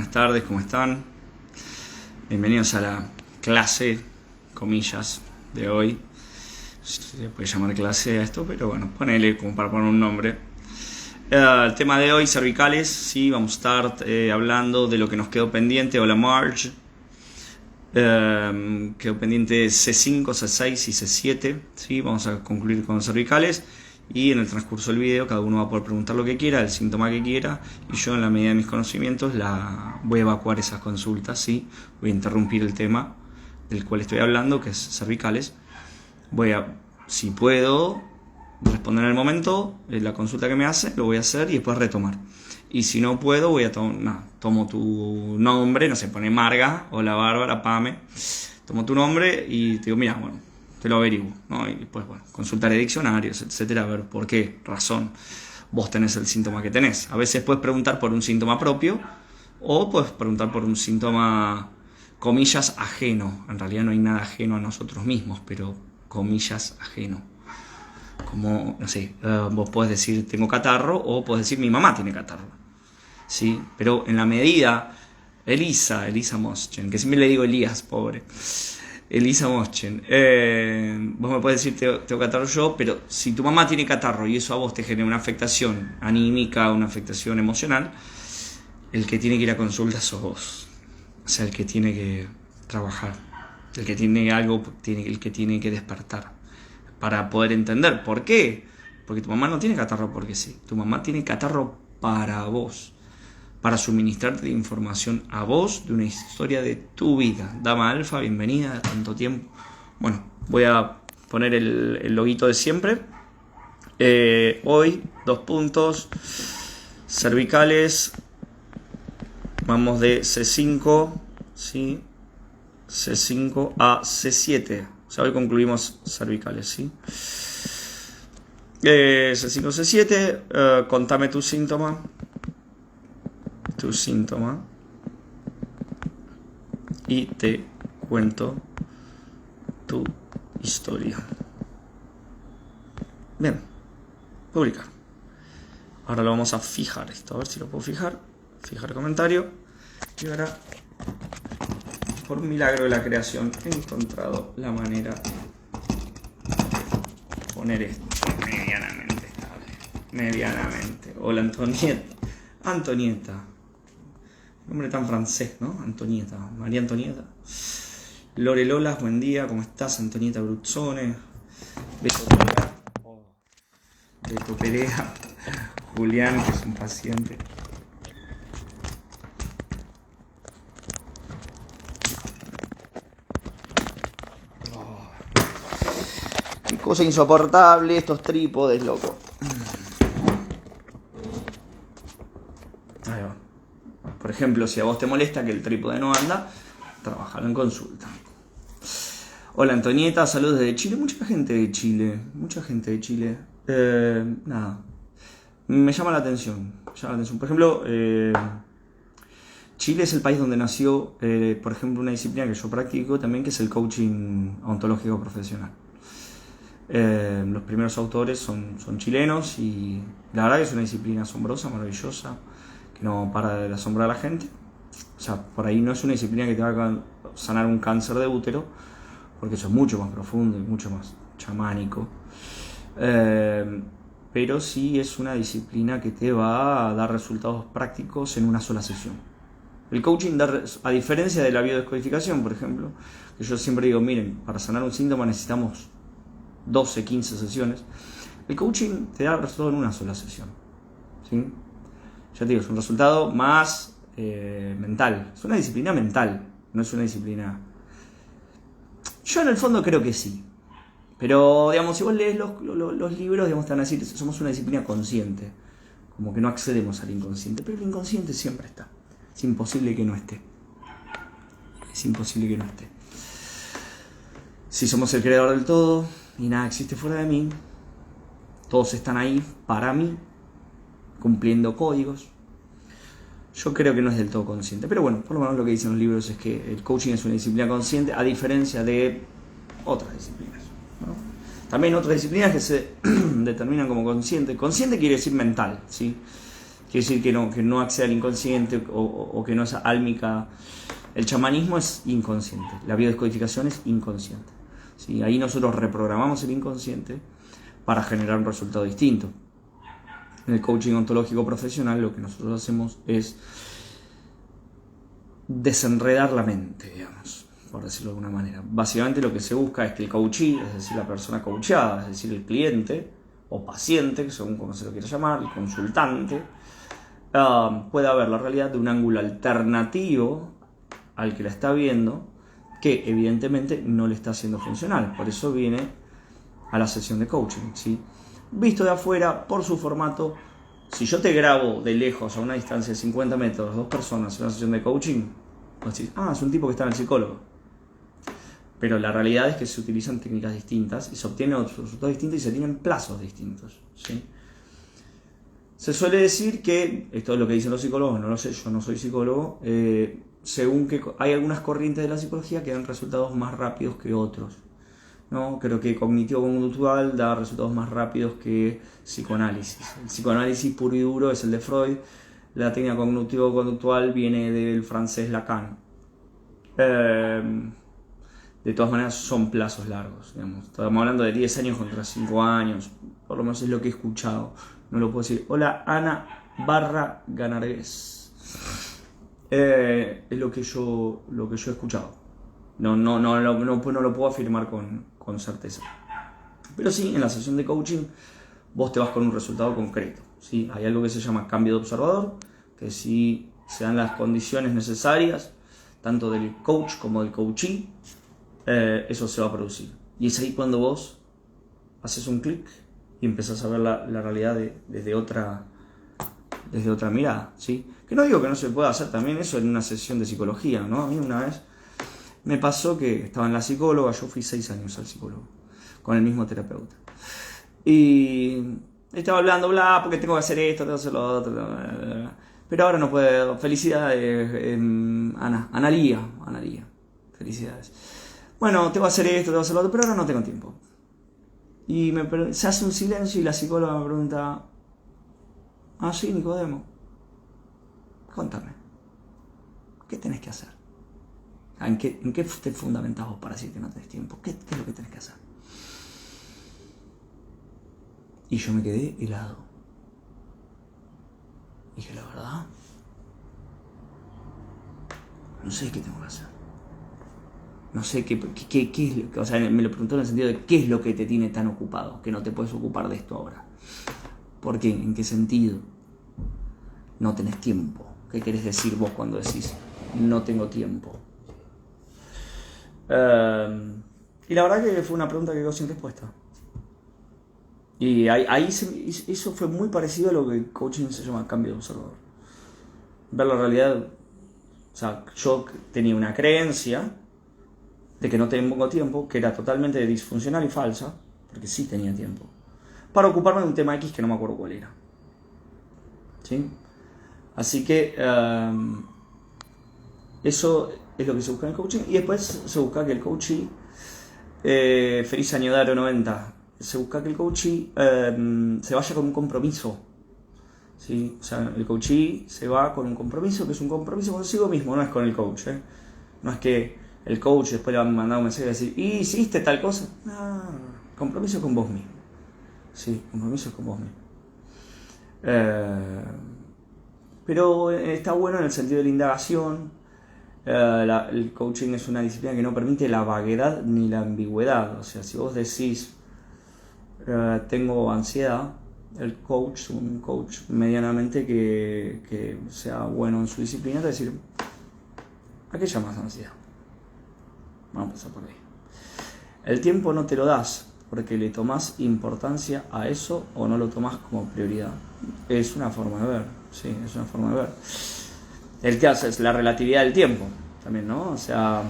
buenas tardes, ¿cómo están? Bienvenidos a la clase, comillas, de hoy. Se puede llamar clase a esto, pero bueno, ponele como para poner un nombre. El tema de hoy, cervicales, sí, vamos a estar hablando de lo que nos quedó pendiente, o la Marge. Quedó pendiente C5, C6 y C7, ¿sí? Vamos a concluir con cervicales. Y en el transcurso del video cada uno va a poder preguntar lo que quiera, el síntoma que quiera, y yo en la medida de mis conocimientos voy a evacuar esas consultas, ¿sí? Voy a interrumpir el tema del cual estoy hablando, que es cervicales. Si puedo responder en el momento la consulta que me hace, lo voy a hacer y después retomar. Y si no puedo, tomo tu nombre, no sé, pone Marga, hola Bárbara, Pame, tomo tu nombre y te digo, mira, bueno, te lo averiguo, ¿no? Y después, bueno, consultaré diccionarios, etcétera, a ver por qué razón vos tenés el síntoma que tenés. A veces puedes preguntar por un síntoma propio o puedes preguntar por un síntoma, comillas, ajeno. En realidad no hay nada ajeno a nosotros mismos, pero comillas, ajeno. Como, no sé, vos podés decir tengo catarro o podés decir mi mamá tiene catarro, ¿sí? Pero en la medida, Elisa Moschen, que siempre le digo Elías, pobre. Elisa Moschen, vos me podés decir tengo catarro yo, pero si tu mamá tiene catarro y eso a vos te genera una afectación anímica, una afectación emocional, el que tiene que ir a consulta sos vos. O sea, el que tiene que trabajar, el que tiene algo, el que tiene que despertar para poder entender por qué. Porque tu mamá no tiene catarro porque sí, tu mamá tiene catarro para vos, para suministrarte información a vos de una historia de tu vida. Dama Alfa, bienvenida, tanto tiempo. Bueno, voy a poner el loguito de siempre. Hoy, 2 puntos. Cervicales. Vamos de C5, ¿sí? C5 a C7. O sea, hoy concluimos cervicales, ¿sí? C5, C7. Contame tu síntoma y te cuento tu historia. Bien, publicar. Ahora lo vamos a fijar esto, a ver si lo puedo fijar comentario. Y ahora, por un milagro de la creación, he encontrado la manera de poner esto medianamente estable. Hola Antonieta. Nombre tan francés, ¿no? Antonieta, María Antonieta. Lore Lolas, buen día, ¿cómo estás? Antonieta Bruzzone. Beto Perea. Julián, que es un paciente. Qué cosa insoportable estos trípodes, loco. Ahí va. Por ejemplo, si a vos te molesta que el trípode no anda, trabajalo en consulta. Hola Antonieta, saludos desde Chile. Mucha gente de Chile. Nada. Me llama la atención. Por ejemplo, Chile es el país donde nació, por ejemplo, una disciplina que yo practico también, que es el coaching ontológico profesional. Los primeros autores son chilenos y la verdad que es una disciplina asombrosa, maravillosa, que no para de asombrar a la gente. O sea, por ahí no es una disciplina que te va a sanar un cáncer de útero, porque eso es mucho más profundo y mucho más chamánico. Pero sí es una disciplina que te va a dar resultados prácticos en una sola sesión. El coaching, a diferencia de la biodescodificación, por ejemplo, que yo siempre digo, miren, para sanar un síntoma necesitamos 12, 15 sesiones. El coaching te da el resultado en una sola sesión, ¿sí? Ya te digo, es un resultado más mental. Es una disciplina mental, no es una disciplina... Yo en el fondo creo que sí. Pero, digamos, si vos lees los libros, digamos, te van a decir, somos una disciplina consciente. Como que no accedemos al inconsciente. Pero el inconsciente siempre está. Es imposible que no esté. Si somos el creador del todo y nada existe fuera de mí, todos están ahí para mí, cumpliendo códigos. Yo creo que no es del todo consciente, pero bueno, por lo menos lo que dicen los libros es que el coaching es una disciplina consciente, a diferencia de otras disciplinas, ¿no? También otras disciplinas que se determinan como consciente. Consciente quiere decir mental, ¿sí? Quiere decir que no accede al inconsciente o que no es álmica. El chamanismo es inconsciente, la biodescodificación es inconsciente. ¿Sí? Ahí nosotros reprogramamos el inconsciente para generar un resultado distinto. En el coaching ontológico profesional lo que nosotros hacemos es desenredar la mente, digamos, por decirlo de alguna manera. Básicamente lo que se busca es que el coachee, es decir, la persona coachada, es decir, el cliente o paciente, según como se lo quiera llamar, el consultante, pueda ver la realidad de un ángulo alternativo al que la está viendo, que evidentemente no le está haciendo funcional. Por eso viene a la sesión de coaching, ¿sí? Visto de afuera, por su formato, si yo te grabo de lejos a una distancia de 50 metros, 2 personas en una sesión de coaching, vos decís, es un tipo que está en el psicólogo. Pero la realidad es que se utilizan técnicas distintas y se obtienen otros resultados distintos y se tienen plazos distintos, ¿sí? Se suele decir que, esto es lo que dicen los psicólogos, no lo sé, yo no soy psicólogo, según que hay algunas corrientes de la psicología que dan resultados más rápidos que otros, ¿no? Creo que cognitivo-conductual da resultados más rápidos que psicoanálisis. El psicoanálisis puro y duro es el de Freud, la técnica cognitivo-conductual viene del francés Lacan. De todas maneras son plazos largos, digamos. Estamos hablando de 10 años contra 5 años, por lo menos es lo que he escuchado. No lo puedo decir. Hola, Ana Ganargués. Es lo que yo he escuchado. No lo puedo afirmar con certeza. Pero sí, en la sesión de coaching vos te vas con un resultado concreto, ¿sí? Hay algo que se llama cambio de observador, que si se dan las condiciones necesarias, tanto del coach como del coachee, eso se va a producir. Y es ahí cuando vos haces un clic y empezás a ver la realidad desde otra mirada, ¿sí? Que no digo que no se pueda hacer también eso en una sesión de psicología, ¿no? A mí una vez me pasó que estaba en la psicóloga, yo fui 6 años al psicólogo, con el mismo terapeuta. Y estaba hablando, porque tengo que hacer esto, tengo que hacer lo otro, pero ahora no puedo. Felicidades, Analía, felicidades. Bueno, tengo que hacer esto, tengo que hacer lo otro, pero ahora no tengo tiempo. Y se hace un silencio y la psicóloga me pregunta, sí, Nicodemo, contame, ¿qué tenés que hacer? ¿En qué te fundamentás vos para decir que no tenés tiempo? ¿Qué es lo que tenés que hacer? Y yo me quedé helado. Dije, la verdad, no sé qué tengo que hacer. No sé qué es lo que... O sea, me lo preguntó en el sentido de qué es lo que te tiene tan ocupado, que no te puedes ocupar de esto ahora. ¿Por qué? ¿En qué sentido? No tenés tiempo. ¿Qué querés decir vos cuando decís no tengo tiempo? Y la verdad que fue una pregunta que quedó sin respuesta. Y ahí eso fue muy parecido a lo que el coaching se llama cambio de observador. Ver la realidad. O sea, yo tenía una creencia de que no tengo tiempo, que era totalmente disfuncional y falsa, porque sí tenía tiempo, para ocuparme de un tema X que no me acuerdo cuál era. ¿Sí? Así que eso es lo que se busca en el coaching. Y después se busca que el coachee, feliz año de Aro 90, se busca que el coachee se vaya con un compromiso. ¿Sí? O sea, el coachee se va con un compromiso, que es un compromiso consigo mismo, no es con el coach. No es que el coach después le va a mandar un mensaje y decir, ¿y hiciste tal cosa? No, compromiso con vos mismo. Sí, compromiso con vos mismo. Pero está bueno en el sentido de la indagación. El coaching es una disciplina que no permite la vaguedad ni la ambigüedad. O sea, si vos decís, tengo ansiedad, un coach medianamente que sea bueno en su disciplina, te va a decir, ¿a qué llamas ansiedad? Vamos a empezar por ahí. El tiempo no te lo das porque le tomás importancia a eso o no lo tomás como prioridad. Es una forma de ver, sí, es una forma de ver. El que hace es la relatividad del tiempo, también, ¿no? O sea,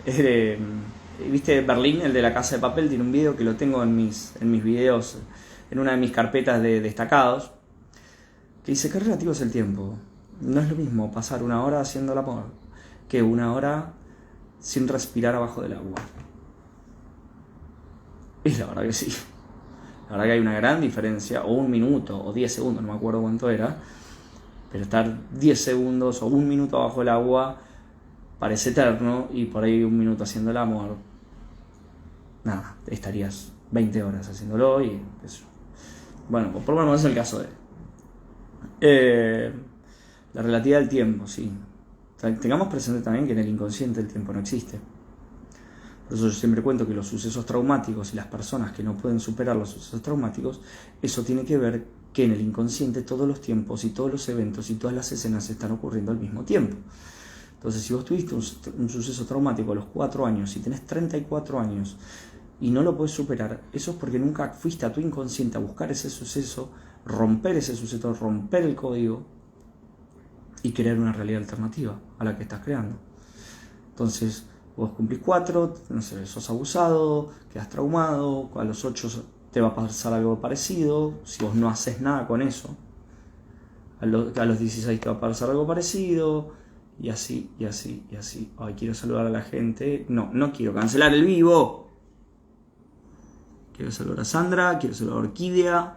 ¿viste Berlín, el de la Casa de Papel? Tiene un video que lo tengo en mis videos, en una de mis carpetas de destacados, que dice que relativo es el tiempo. No es lo mismo pasar 1 hora haciendo el amor que 1 hora sin respirar abajo del agua. Y la verdad que sí. La verdad que hay una gran diferencia, o 1 minuto, o 10 segundos, no me acuerdo cuánto era, Pero estar 10 segundos o un minuto bajo el agua parece eterno, y por ahí un minuto haciendo el amor, nada, estarías 20 horas haciéndolo y eso. Bueno, pues por lo menos es el caso de la relatividad del tiempo, sí. Tengamos presente también que en el inconsciente el tiempo no existe. Por eso yo siempre cuento que los sucesos traumáticos y las personas que no pueden superar los sucesos traumáticos, eso tiene que ver que en el inconsciente todos los tiempos y todos los eventos y todas las escenas están ocurriendo al mismo tiempo. Entonces, si vos tuviste un suceso traumático a los 4 años y tenés 34 años y no lo podés superar, eso es porque nunca fuiste a tu inconsciente a buscar ese suceso, romper ese suceso, romper el código y crear una realidad alternativa a la que estás creando. Entonces, vos cumplís 4, no sé, sos abusado, quedás traumado, a los 8 te va a pasar algo parecido, si vos no haces nada con eso, a los 16 te va a pasar algo parecido, y así, y así, y así. Ay, quiero saludar a la gente. No quiero cancelar el vivo. Quiero saludar a Sandra, quiero saludar a Orquídea.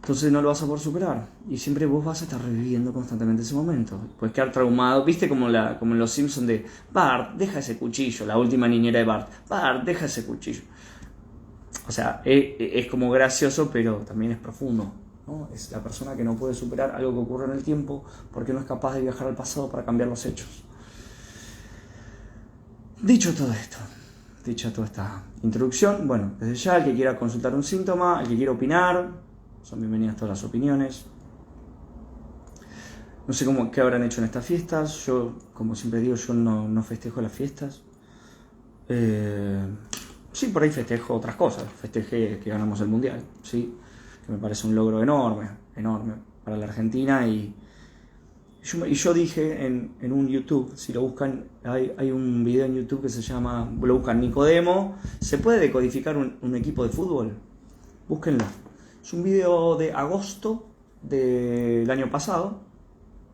Entonces no lo vas a poder superar. Y siempre vos vas a estar reviviendo constantemente ese momento. Puedes quedar traumado. ¿Viste como en Los Simpsons de Bart, deja ese cuchillo? La última niñera de Bart. Bart, deja ese cuchillo. O sea, es como gracioso, pero también es profundo, ¿no? Es la persona que no puede superar algo que ocurre en el tiempo porque no es capaz de viajar al pasado para cambiar los hechos. Dicho todo esto, dicha toda esta introducción, bueno, desde ya el que quiera consultar un síntoma, el que quiera opinar, son bienvenidas todas las opiniones. No sé qué habrán hecho en estas fiestas. Yo, como siempre digo, yo no festejo las fiestas. Sí, por ahí festejo otras cosas. Festejé que ganamos el Mundial, ¿sí? Que me parece un logro enorme para la Argentina. Y yo dije en un YouTube, si lo buscan, hay un video en YouTube que se llama, lo buscan Nicodemo, ¿se puede decodificar un equipo de fútbol? Búsquenlo. Es un video de agosto del año pasado,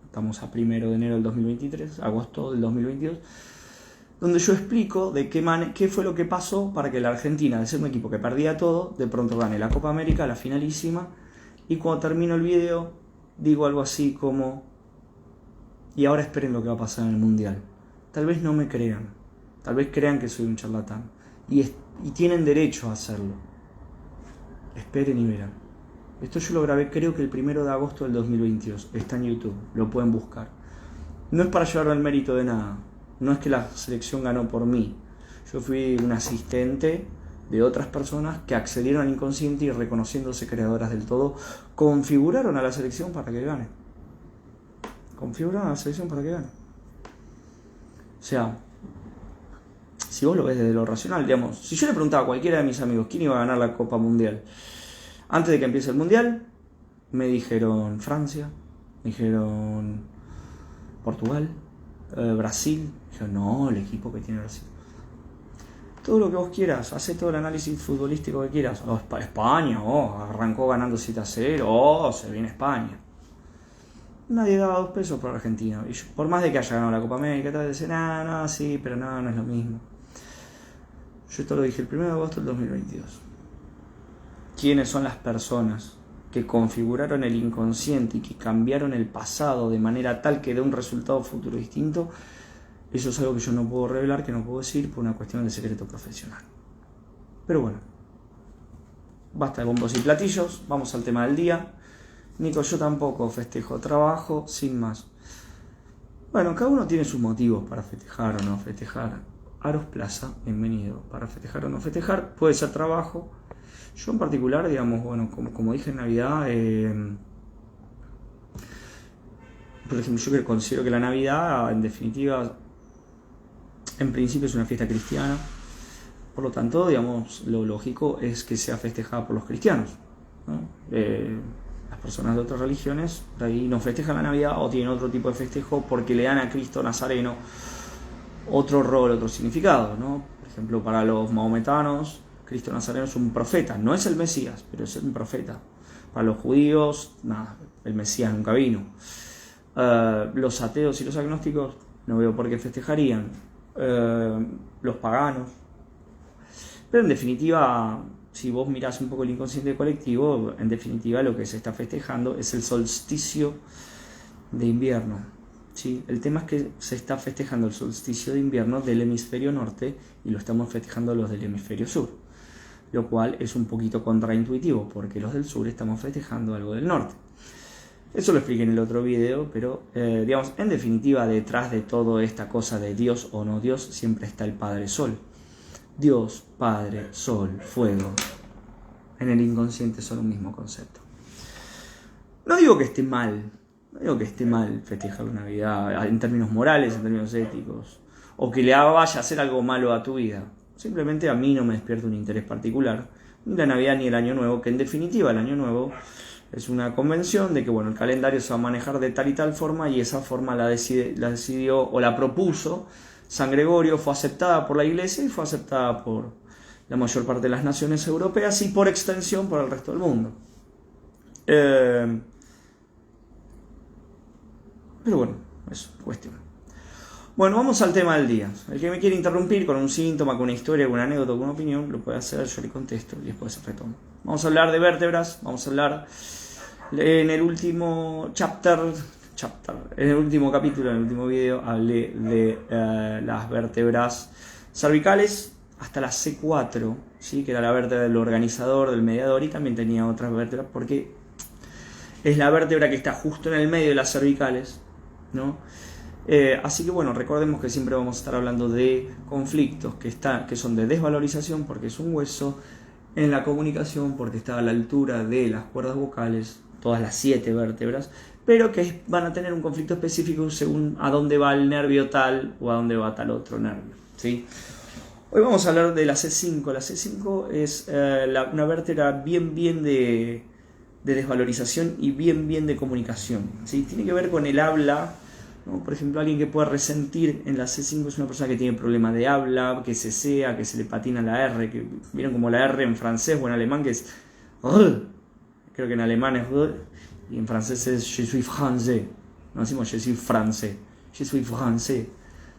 estamos a 1 de enero del 2023, agosto del 2022, donde yo explico de qué fue lo que pasó para que la Argentina, de ser un equipo que perdía todo, de pronto gane la Copa América, la finalísima, y cuando termino el video digo algo así como: y ahora esperen lo que va a pasar en el Mundial. Tal vez no me crean, tal vez crean que soy un charlatán, y tienen derecho a hacerlo. Esperen y verán. Esto yo lo grabé creo que el 1 de agosto del 2022, está en YouTube, lo pueden buscar. No es para llevarme el mérito de nada, no es que la selección ganó por mí. Yo fui un asistente de otras personas que accedieron al inconsciente y, reconociéndose creadoras del todo, configuraron a la selección para que gane. Configuraron a la selección para que gane. O sea, si vos lo ves desde lo racional, digamos, si yo le preguntaba a cualquiera de mis amigos quién iba a ganar la Copa Mundial, antes de que empiece el Mundial, me dijeron Francia, me dijeron Portugal, Brasil. Dijeron, no, el equipo que tiene Brasil. Todo lo que vos quieras, hacé todo el análisis futbolístico que quieras. Oh, España, arrancó ganando 7-0, se viene España. Nadie daba 2 pesos por Argentina. Y yo, por más de que haya ganado la Copa América, tal vez decían, no, sí, pero no es lo mismo. Yo esto lo dije el 1 de agosto del 2022. ¿Quiénes son las personas que configuraron el inconsciente y que cambiaron el pasado de manera tal que dé un resultado futuro distinto? Eso es algo que yo no puedo revelar, que no puedo decir por una cuestión de secreto profesional. Pero bueno, basta de bombos y platillos, vamos al tema del día. Nico, yo tampoco festejo, trabajo sin más. Bueno, cada uno tiene sus motivos para festejar o no festejar. Aros Plaza, bienvenido. Para festejar o no festejar, puede ser trabajo. Yo en particular, digamos, bueno, como dije en Navidad, por ejemplo, yo considero que la Navidad, en definitiva, en principio es una fiesta cristiana. Por lo tanto, digamos, lo lógico es que sea festejada por los cristianos, ¿no? Las personas de otras religiones por ahí no festejan la Navidad o tienen otro tipo de festejo porque le dan a Cristo Nazareno otro rol, otro significado, ¿no? Por ejemplo, para los mahometanos, Cristo Nazareno es un profeta, no es el Mesías, pero es un profeta. Para los judíos, nada, el Mesías nunca vino. Los ateos y los agnósticos, no veo por qué festejarían. Los paganos. Pero en definitiva, si vos mirás un poco el inconsciente colectivo, en definitiva lo que se está festejando es el solsticio de invierno, ¿sí? El tema es que se está festejando el solsticio de invierno del hemisferio norte y lo estamos festejando los del hemisferio sur, lo cual es un poquito contraintuitivo porque los del sur estamos festejando algo del norte. Eso lo expliqué en el otro video, pero digamos, en definitiva, detrás de toda esta cosa de Dios o no Dios, siempre está el Padre Sol. Dios, Padre, Sol, Fuego, en el inconsciente son un mismo concepto. No digo que esté mal festejar la Navidad en términos morales, en términos éticos, o que le vaya a hacer algo malo a tu vida. Simplemente a mí no me despierta un interés particular, ni la Navidad ni el Año Nuevo, que en definitiva el Año Nuevo es una convención de que bueno, el calendario se va a manejar de tal y tal forma, y esa forma la decidió o la propuso San Gregorio, fue aceptada por la Iglesia y fue aceptada por la mayor parte de las naciones europeas y por extensión por el resto del mundo. Pero bueno, eso, cuestión. Bueno, vamos al tema del día. El que me quiere interrumpir con un síntoma, con una historia, con una anécdota, con una opinión, lo puede hacer, yo le contesto y después retomo. Vamos a hablar de vértebras, vamos a hablar en el último en el último capítulo, en el último video, hablé de las vértebras cervicales hasta la C4, ¿sí? Que era la vértebra del organizador, del mediador, y también tenía otras vértebras porque es la vértebra que está justo en el medio de las cervicales, ¿no? Así que bueno, recordemos que siempre vamos a estar hablando de conflictos que son de desvalorización porque es un hueso, en la comunicación porque está a la altura de las cuerdas vocales, todas las 7 vértebras, pero que van a tener un conflicto específico según a dónde va el nervio tal o a dónde va tal otro nervio, ¿sí? Hoy vamos a hablar de la C5. La C5 es una vértebra bien de desvalorización y bien de comunicación, ¿sí? Tiene que ver con el habla, ¿no? Por ejemplo, alguien que puede resentir en la C5 es una persona que tiene problemas de habla, que se sea, que se le patina la R, que vieron como la R en francés o en alemán que es creo que en alemán es y en francés es je suis français, no decimos je suis français, je suis français.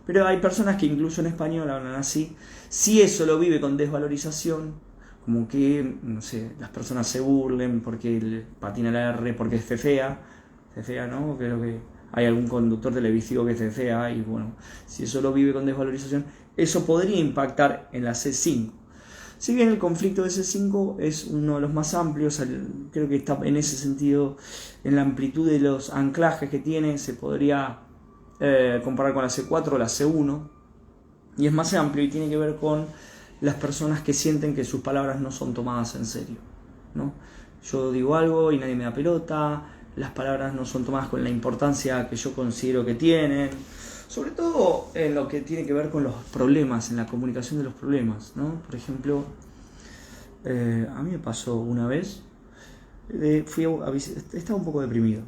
Pero hay personas que incluso en español hablan así. Si eso lo vive con desvalorización, como que, no sé, las personas se burlen porque le patina la R, porque es fea, ¿no? Creo que hay algún conductor televisivo que es fea, y bueno, si eso lo vive con desvalorización, eso podría impactar en la C5. Si bien el conflicto de C5 es uno de los más amplios, creo que está en ese sentido, en la amplitud de los anclajes que tiene, se podría comparar con la C4 o la C1, y es más amplio y tiene que ver con las personas que sienten que sus palabras no son tomadas en serio, ¿no? Yo digo algo y nadie me da pelota, las palabras no son tomadas con la importancia que yo considero que tienen, sobre todo en lo que tiene que ver con los problemas, en la comunicación de los problemas, ¿no? Por ejemplo, a mí me pasó una vez, estaba un poco deprimido,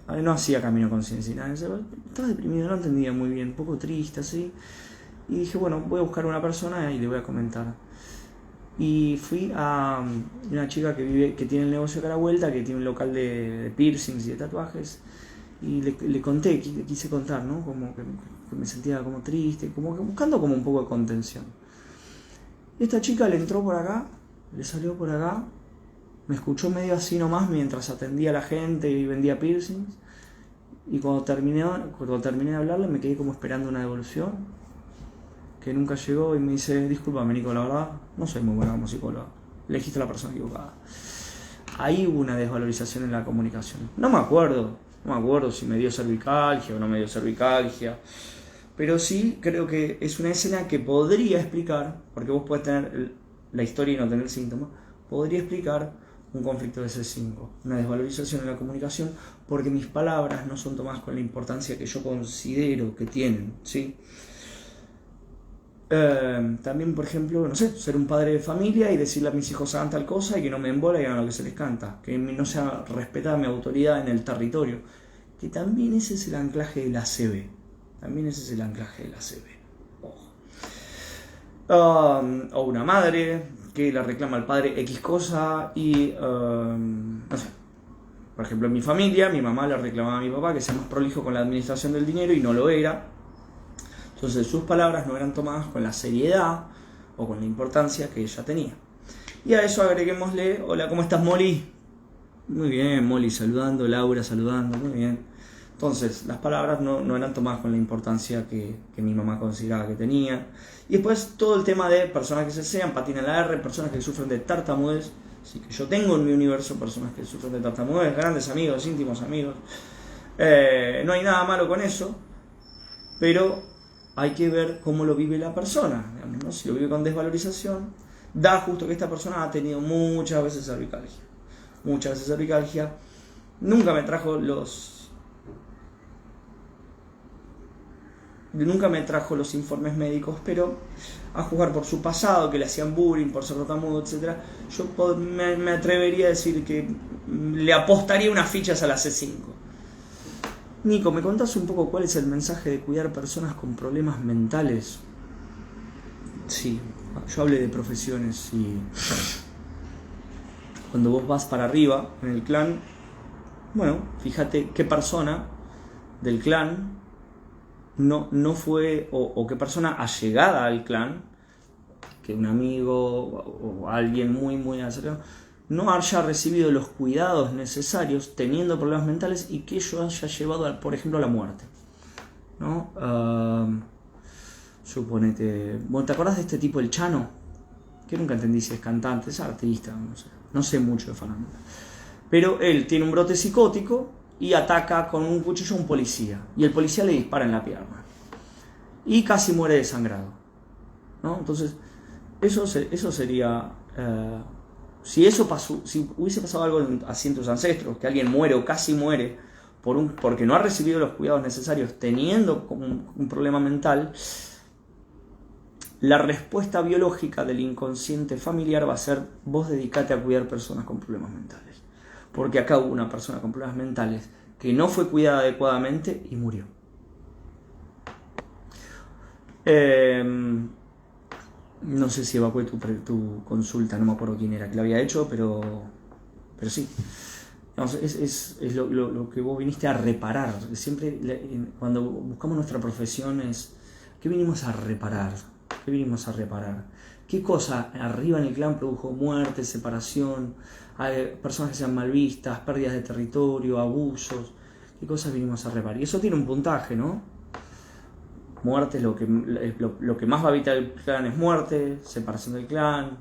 no hacía camino a conciencia, nada, estaba deprimido, no entendía muy bien, un poco triste así, y dije, bueno, voy a buscar a una persona y le voy a comentar. Y fui a una chica que tiene el negocio acá a la vuelta, que tiene un local de piercings y de tatuajes, y le conté, quise contar, ¿no? Como que me sentía como triste, como que buscando como un poco de contención. Y esta chica le entró por acá, le salió por acá, me escuchó medio así nomás mientras atendía a la gente y vendía piercings, y cuando terminé de hablarle me quedé como esperando una devolución que nunca llegó, y me dice, discúlpame Nico, la verdad no soy muy buena como psicóloga, elegiste a la persona equivocada. Ahí hubo una desvalorización en la comunicación. No me acuerdo si me dio cervicalgia o no me dio cervicalgia, pero sí creo que es una escena que podría explicar, porque vos podés tener la historia y no tener síntomas, podría explicar un conflicto de C5, una desvalorización en la comunicación, porque mis palabras no son tomadas con la importancia que yo considero que tienen, ¿sí? También, por ejemplo, no sé, ser un padre de familia y decirle a mis hijos hagan tal cosa y que no me embola y hagan lo que se les canta, que no sea respetada mi autoridad en el territorio, que también ese es el anclaje de la CB, o una madre que le reclama al padre X cosa y, no sé, por ejemplo en mi familia, mi mamá le reclamaba a mi papá que sea más prolijo con la administración del dinero y no lo era. Entonces sus palabras no eran tomadas con la seriedad o con la importancia que ella tenía. Y a eso agreguémosle, hola, ¿cómo estás, Molly? Muy bien, Molly saludando, Laura saludando, muy bien. Entonces, las palabras no eran tomadas con la importancia que mi mamá consideraba que tenían. Y después todo el tema de personas que se sean, patina la R, personas que sufren de tartamudez. Así que yo tengo en mi universo personas que sufren de tartamudez, grandes amigos, íntimos amigos. No hay nada malo con eso, pero hay que ver cómo lo vive la persona, digamos, ¿no? Si lo vive con desvalorización, da justo que esta persona ha tenido muchas veces cervicalgia. Muchas veces cervicalgia. Nunca me trajo los informes médicos, pero a juzgar por su pasado, que le hacían bullying por ser tartamudo, etc., yo me atrevería a decir que le apostaría unas fichas a la C5. Nico, ¿me contás un poco cuál es el mensaje de cuidar personas con problemas mentales? Sí, yo hablé de profesiones y cuando vos vas para arriba en el clan, bueno, fíjate qué persona del clan no fue, o qué persona allegada al clan, que un amigo o alguien muy muy cercano, no haya recibido los cuidados necesarios teniendo problemas mentales y que ello haya llevado, por ejemplo, a la muerte, ¿no? Suponete, bueno, ¿te acordás de este tipo, el Chano? Que nunca entendí si es cantante, es artista, no sé mucho de farándula. Pero él tiene un brote psicótico y ataca con un cuchillo a un policía. Y el policía le dispara en la pierna. Y casi muere desangrado, ¿no? Entonces, eso sería... si hubiese pasado algo así en tus ancestros, que alguien muere o casi muere porque no ha recibido los cuidados necesarios teniendo un problema mental, la respuesta biológica del inconsciente familiar va a ser: vos dedicate a cuidar personas con problemas mentales. Porque acá hubo una persona con problemas mentales que no fue cuidada adecuadamente y murió. No sé si evacué tu consulta, no me acuerdo quién era que lo había hecho, pero sí. Es lo que vos viniste a reparar. Siempre cuando buscamos nuestra profesión es: ¿qué vinimos a reparar? ¿Qué vinimos a reparar? ¿Qué cosa arriba en el clan produjo muerte, separación, personas que sean mal vistas, pérdidas de territorio, abusos? ¿Qué cosas vinimos a reparar? Y eso tiene un puntaje, ¿no? Muerte es lo que más va a evitar el clan, es muerte, separación del clan,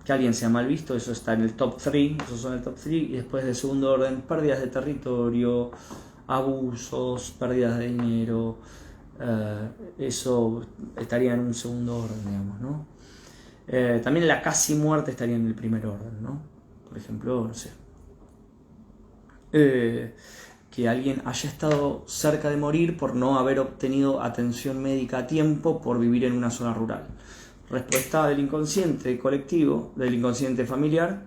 que alguien sea mal visto, eso está en el top 3, esos son el top 3, y después de segundo orden, pérdidas de territorio, abusos, pérdidas de dinero, eso estaría en un segundo orden, digamos, ¿no? También la casi muerte estaría en el primer orden, ¿no? Por ejemplo, no sé, que alguien haya estado cerca de morir por no haber obtenido atención médica a tiempo por vivir en una zona rural. Respuesta del inconsciente colectivo, del inconsciente familiar: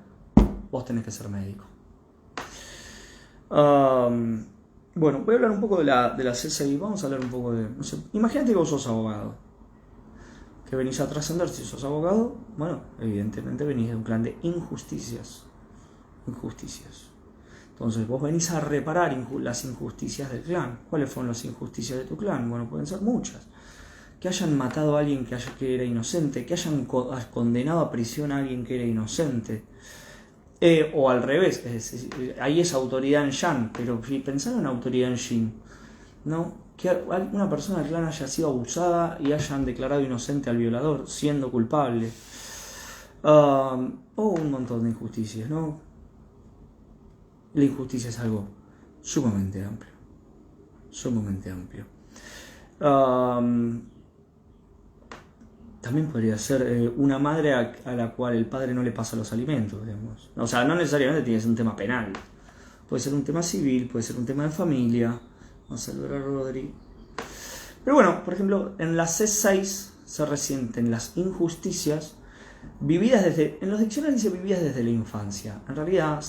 vos tenés que ser médico. Bueno, voy a hablar un poco de la CCI. Vamos a hablar un poco de... No sé, imagínate que vos sos abogado, que venís a trascender. Si sos abogado, bueno, evidentemente venís de un clan de injusticias. Entonces vos venís a reparar las injusticias del clan. ¿Cuáles fueron las injusticias de tu clan? Bueno, pueden ser muchas. Que hayan matado a alguien que era inocente, que hayan condenado a prisión a alguien que era inocente. O al revés, ahí es autoridad en Yang, pero pensar en autoridad en Yin, ¿no? Que una persona del clan haya sido abusada y hayan declarado inocente al violador, siendo culpable. O un montón de injusticias, ¿no? La injusticia es algo sumamente amplio. También podría ser una madre a la cual el padre no le pasa los alimentos, digamos. O sea, no necesariamente tiene que ser un tema penal. Puede ser un tema civil, puede ser un tema de familia. Vamos a saludar a Rodri. Pero bueno, por ejemplo, en la C6 se resienten las injusticias vividas en los diccionarios dice vividas desde la infancia. En realidad,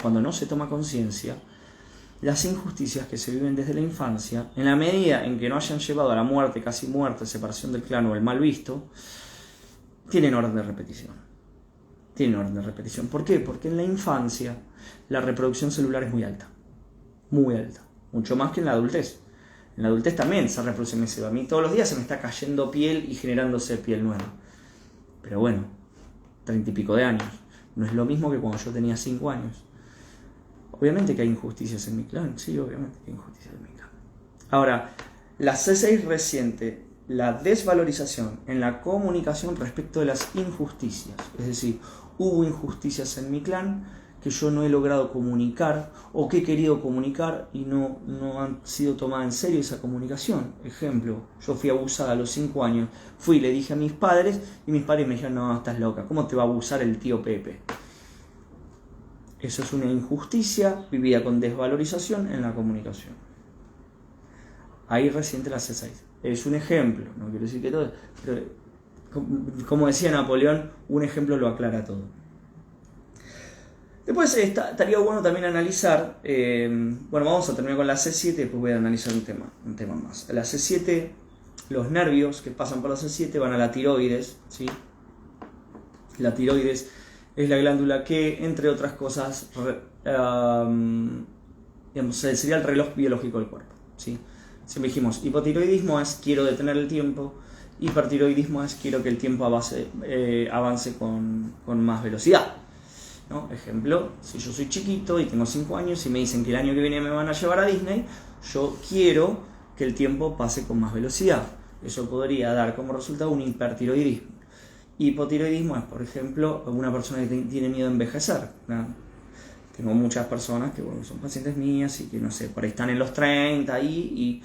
cuando no se toma conciencia, las injusticias que se viven desde la infancia, en la medida en que no hayan llevado a la muerte, casi muerte, separación del clan o el mal visto, tienen orden de repetición. ¿Por qué? Porque en la infancia la reproducción celular es muy alta, mucho más que en la adultez. En la adultez también se reproduce, a mí todos los días se me está cayendo piel y generándose piel nueva. Pero bueno, 30 y pico de años. No es lo mismo que cuando yo tenía 5 años. Obviamente que hay injusticias en mi clan, sí, obviamente que hay injusticias en mi clan. Ahora, la C6 resiente la desvalorización en la comunicación respecto de las injusticias. Es decir, hubo injusticias en mi clan que yo no he logrado comunicar o que he querido comunicar y no han sido tomadas en serio esa comunicación. Ejemplo, yo fui abusada a los 5 años, fui y le dije a mis padres y mis padres me dijeron, no, estás loca, ¿cómo te va a abusar el tío Pepe? Eso es una injusticia vivida con desvalorización en la comunicación. Ahí resiente la C6. Es un ejemplo, no quiero decir que todo, pero como decía Napoleón, un ejemplo lo aclara todo. Después estaría bueno también analizar, bueno, vamos a terminar con la C7 y después voy a analizar un tema más. La C7, los nervios que pasan por la C7 van a la tiroides, ¿sí? La tiroides es la glándula que, entre otras cosas, digamos, sería el reloj biológico del cuerpo, ¿sí? Siempre dijimos, hipotiroidismo es quiero detener el tiempo, hipertiroidismo es quiero que el tiempo avance con más velocidad, ¿no? Ejemplo, si yo soy chiquito y tengo 5 años y me dicen que el año que viene me van a llevar a Disney, yo quiero que el tiempo pase con más velocidad. Eso podría dar como resultado un hipertiroidismo. Hipotiroidismo es, por ejemplo, una persona que tiene miedo a envejecer, ¿no? Tengo muchas personas que bueno, son pacientes mías y que no sé, por ahí están en los 30 ahí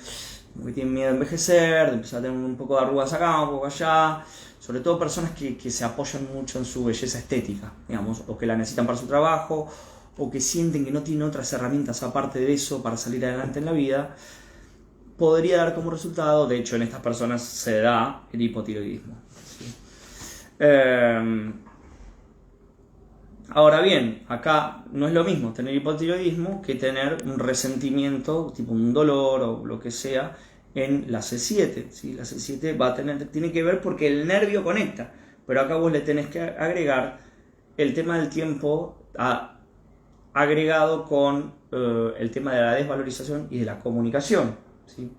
y tienen miedo a envejecer, de empezar a tener un poco de arrugas acá, un poco allá. Sobre todo personas que se apoyan mucho en su belleza estética, digamos, o que la necesitan para su trabajo, o que sienten que no tienen otras herramientas aparte de eso para salir adelante en la vida, podría dar como resultado, de hecho en estas personas se da el hipotiroidismo, ¿sí? Ahora bien, acá no es lo mismo tener hipotiroidismo que tener un resentimiento, tipo un dolor o lo que sea, en la C7, ¿sí? La C7 tiene que ver porque el nervio conecta, pero acá vos le tenés que agregar el tema del tiempo agregado con el tema de la desvalorización y de la comunicación, ¿sí?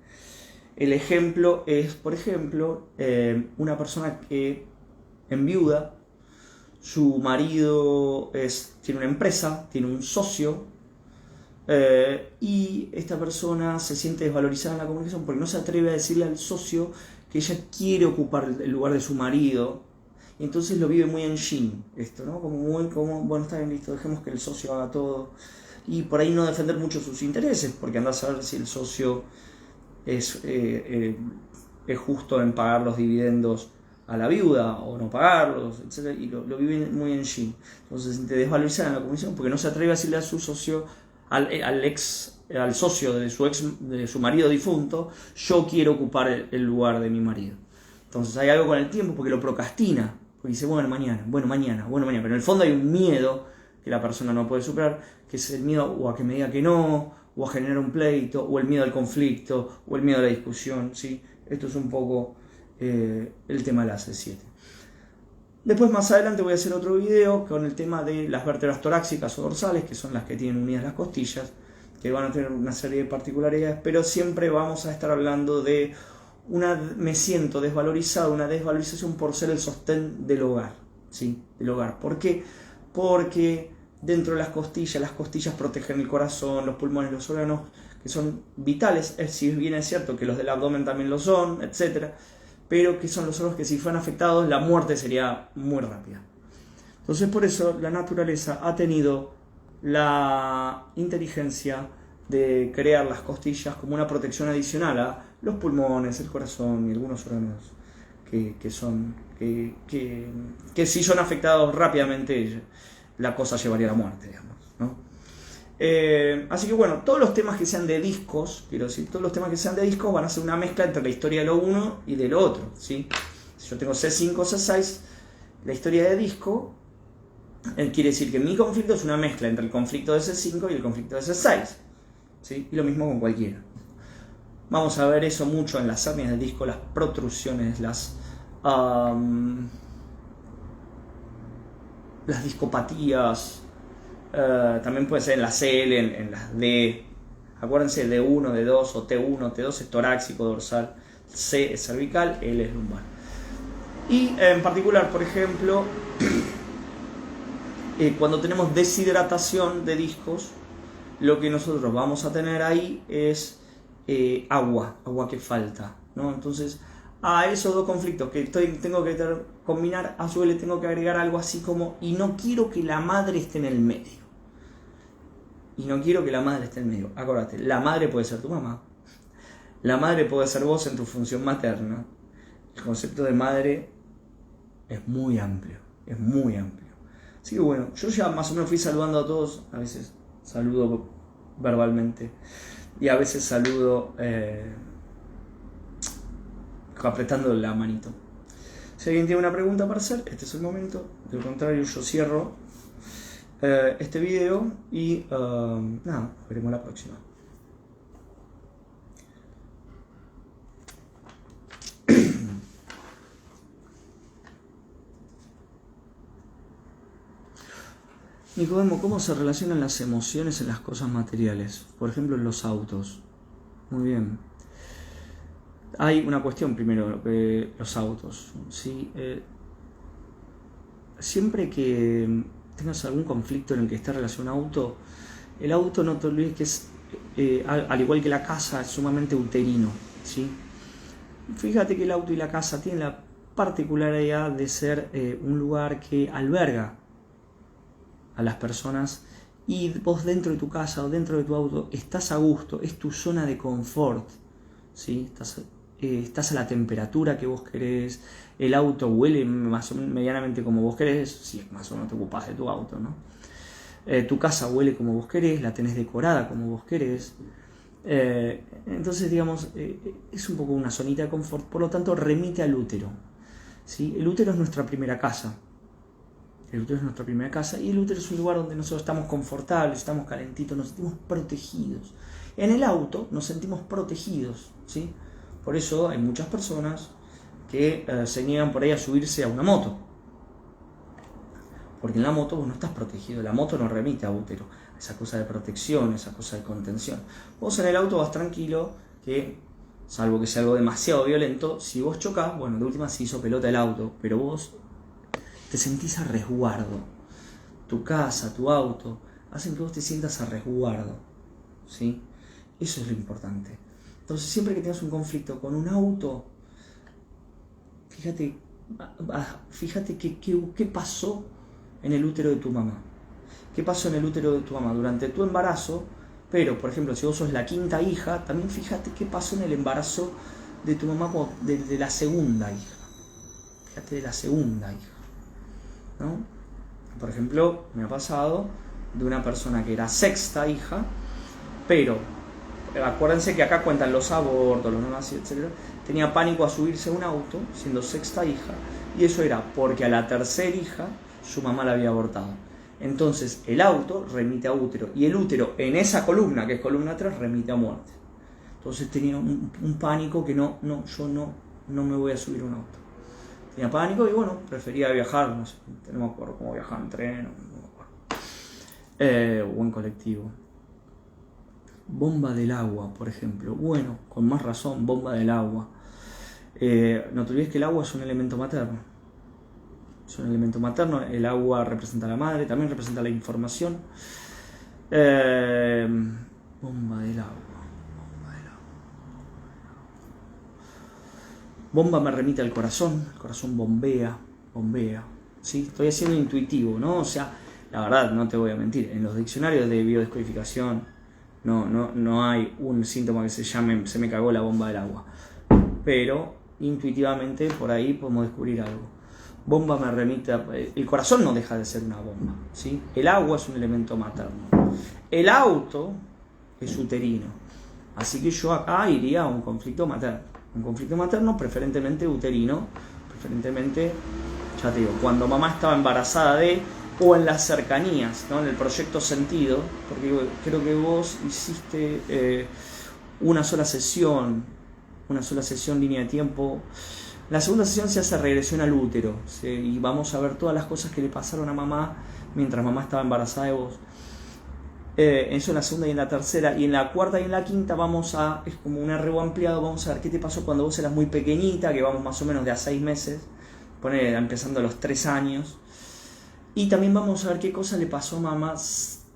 El ejemplo es, por ejemplo, una persona que enviuda, su marido tiene una empresa, tiene un socio, y esta persona se siente desvalorizada en la comunicación porque no se atreve a decirle al socio que ella quiere ocupar el lugar de su marido, y entonces lo vive muy en yin esto, ¿no? Bueno, está bien, listo, dejemos que el socio haga todo, y por ahí no defender mucho sus intereses, porque anda a saber si el socio es justo en pagar los dividendos a la viuda o no pagarlos, etc. Y lo vive muy en yin. Entonces se siente desvalorizada en la comunicación porque no se atreve a decirle a su socio, al socio de su marido difunto, yo quiero ocupar el lugar de mi marido. Entonces hay algo con el tiempo porque lo procrastina, porque dice, bueno, mañana, pero en el fondo hay un miedo que la persona no puede superar, que es el miedo o a que me diga que no, o a generar un pleito, o el miedo al conflicto, o el miedo a la discusión, ¿sí? Esto es un poco el tema de la C7. Después más adelante voy a hacer otro video con el tema de las vértebras torácicas o dorsales, que son las que tienen unidas las costillas, que van a tener una serie de particularidades, pero siempre vamos a estar hablando de me siento desvalorizado, una desvalorización por ser el sostén del hogar, ¿sí? Del hogar. ¿Por qué? Porque dentro de las costillas protegen el corazón, los pulmones, los órganos que son vitales, si bien es cierto que los del abdomen también lo son, etc., pero que son los órganos que si fueran afectados la muerte sería muy rápida. Entonces por eso la naturaleza ha tenido la inteligencia de crear las costillas como una protección adicional a los pulmones, el corazón y algunos órganos que si son afectados rápidamente la cosa llevaría a la muerte, digamos, ¿no? Así que bueno, todos los temas que sean de discos, quiero decir, todos los temas que sean de discos van a ser una mezcla entre la historia de lo uno y de lo otro, ¿sí? Si yo tengo C5, C6, la historia de disco quiere decir que mi conflicto es una mezcla entre el conflicto de C5 y el conflicto de C6, ¿sí? Y lo mismo con cualquiera. Vamos a ver eso mucho en las hernias de disco, las protrusiones, las discopatías. También puede ser en la CL, en las D. Acuérdense, D1, D2 o T1, T2 es torácico, dorsal, C es cervical, L es lumbar. Y en particular, por ejemplo, Cuando tenemos deshidratación de discos, lo que nosotros vamos a tener ahí es agua que falta, ¿no? Entonces, a esos dos conflictos que tengo que combinar, a su vez le tengo que agregar algo así como, y no quiero que la madre esté en el medio. Acuérdate, la madre puede ser tu mamá, la madre puede ser vos en tu función materna. El concepto de madre es muy amplio. Así que bueno, yo ya más o menos fui saludando a todos. A veces saludo verbalmente y a veces saludo apretando la manito. Si alguien tiene una pregunta para hacer, este es el momento. De lo contrario, yo cierro este video y nada, veremos la próxima. Nicodemo, ¿cómo se relacionan las emociones en las cosas materiales? Por ejemplo, en los autos. Muy bien. Hay una cuestión primero, los autos. ¿Sí? Siempre que tengas algún conflicto en el que esté relacionado a un auto, el auto no te olvides que es, al igual que la casa, es sumamente uterino. ¿Sí? Fíjate que el auto y la casa tienen la particularidad de ser un lugar que alberga a las personas, y vos dentro de tu casa o dentro de tu auto estás a gusto, es tu zona de confort, ¿sí? Estás a la temperatura que vos querés, el auto huele más o menos medianamente como vos querés, si más o menos te ocupás de tu auto, ¿no? Tu casa huele como vos querés, la tenés decorada como vos querés, entonces digamos, es un poco una zonita de confort, por lo tanto remite al útero, ¿sí? El útero es nuestra primera casa. El útero es nuestra primera casa y el útero es un lugar donde nosotros estamos confortables, estamos calentitos, nos sentimos protegidos. En el auto nos sentimos protegidos, ¿sí? Por eso hay muchas personas que se niegan por ahí a subirse a una moto. Porque en la moto vos no estás protegido, la moto no remite a útero, esa cosa de protección, esa cosa de contención. Vos en el auto vas tranquilo, que salvo que sea algo demasiado violento, si vos chocás, bueno, de última se hizo pelota el auto, pero vos te sentís a resguardo. Tu casa, tu auto, hacen que vos te sientas a resguardo, ¿sí? Eso es lo importante. Entonces, siempre que tengas un conflicto con un auto, fíjate qué pasó en el útero de tu mamá. ¿Qué pasó en el útero de tu mamá durante tu embarazo? Pero, por ejemplo, si vos sos la quinta hija, también fíjate qué pasó en el embarazo de tu mamá de la segunda hija. Fíjate de la segunda hija, ¿no? Por ejemplo, me ha pasado de una persona que era sexta hija, pero acuérdense que acá cuentan los abortos, los no nacidos, etc. Tenía pánico a subirse a un auto siendo sexta hija, y eso era porque a la tercera hija su mamá la había abortado. Entonces el auto remite a útero, y el útero en esa columna, que es columna 3, remite a muerte. Entonces tenía un pánico que yo no me voy a subir a un auto. Tenía pánico y bueno, prefería viajar, no me acuerdo cómo viajar en tren, no me acuerdo. O en colectivo. Bomba del agua, por ejemplo. Bueno, con más razón, bomba del agua. No te olvides que el agua es un elemento materno. Es un elemento materno, el agua representa a la madre, también representa la información. Bomba del agua. Bomba me remite al corazón, el corazón bombea, ¿sí? Estoy haciendo intuitivo, ¿no? O sea, la verdad, no te voy a mentir, en los diccionarios de biodescodificación no hay un síntoma que se llame se me cagó la bomba del agua, pero intuitivamente por ahí podemos descubrir algo. Bomba me remite el corazón no deja de ser una bomba, ¿sí? El agua es un elemento materno, el auto es uterino, así que yo acá iría a un conflicto materno. Un conflicto materno, preferentemente uterino, preferentemente, ya te digo, cuando mamá estaba embarazada o en las cercanías, ¿no? En el proyecto sentido, porque creo que vos hiciste una sola sesión línea de tiempo. La segunda sesión se hace regresión al útero, ¿sí? Y vamos a ver todas las cosas que le pasaron a mamá mientras mamá estaba embarazada de vos. Eso en la segunda y en la tercera, y en la cuarta y en la quinta es como un arrebo ampliado, vamos a ver qué te pasó cuando vos eras muy pequeñita, que vamos más o menos de a 6 meses, empezando a los 3 años, Y también vamos a ver qué cosa le pasó a mamá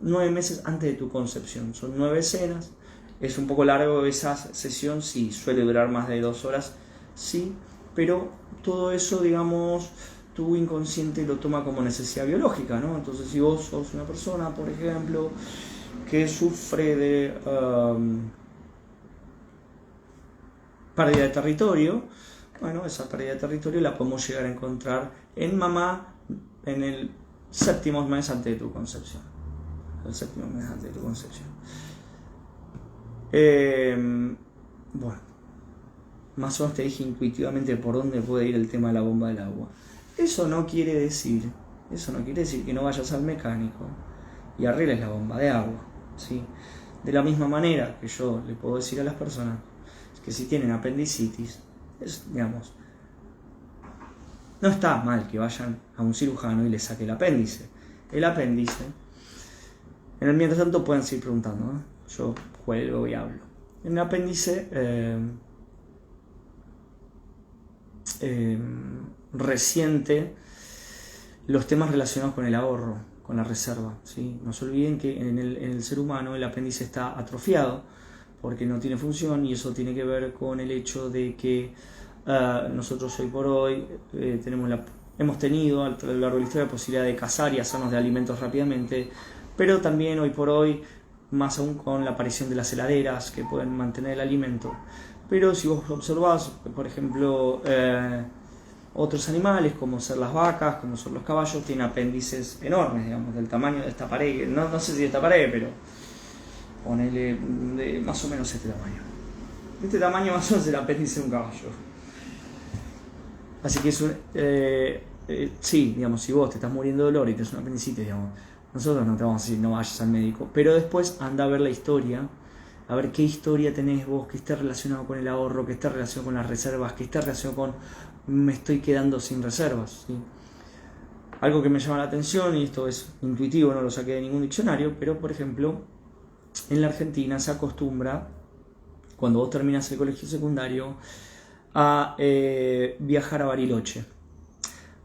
9 meses antes de tu concepción. Son 9 escenas. Es un poco largo esa sesión, sí, suele durar más de 2 horas, sí, pero todo eso, digamos, tu inconsciente lo toma como necesidad biológica, ¿no? Entonces, si vos sos una persona, por ejemplo, que sufre de pérdida de territorio, bueno, esa pérdida de territorio la podemos llegar a encontrar en mamá en el 7º mes antes de tu concepción. El 7º mes antes de tu concepción. Bueno, más o menos te dije intuitivamente por dónde puede ir el tema de la bomba del agua. Eso no quiere decir que no vayas al mecánico y arregles la bomba de agua, ¿sí? De la misma manera que yo le puedo decir a las personas que si tienen apendicitis, digamos, no está mal que vayan a un cirujano y le saque el apéndice. El apéndice, en el mientras tanto pueden seguir preguntando, ¿no? Yo juego y hablo. En el apéndice resiente los temas relacionados con el ahorro, con la reserva, ¿sí? No se olviden que en el ser humano el apéndice está atrofiado porque no tiene función, y eso tiene que ver con el hecho de que nosotros hoy por hoy hemos tenido a lo largo de la historia la posibilidad de cazar y hacernos de alimentos rápidamente, pero también hoy por hoy, más aún con la aparición de las heladeras que pueden mantener el alimento. Pero si vos observás, por ejemplo, otros animales, como ser las vacas, como son los caballos, tienen apéndices enormes, digamos, del tamaño de esta pared, no sé si de esta pared, pero ponele de más o menos este tamaño. Este tamaño más o menos es el apéndice de un caballo. Así que es sí, digamos, si vos te estás muriendo de dolor y tenés una apendicitis, digamos, nosotros no te vamos a decir no vayas al médico, pero después anda a ver la historia, a ver qué historia tenés vos, que esté relacionado con el ahorro, que esté relacionado con las reservas, que esté relacionado con me estoy quedando sin reservas, ¿sí? Algo que me llama la atención, y esto es intuitivo, no lo saqué de ningún diccionario, pero por ejemplo, en la Argentina se acostumbra, cuando vos terminás el colegio secundario, a viajar a Bariloche.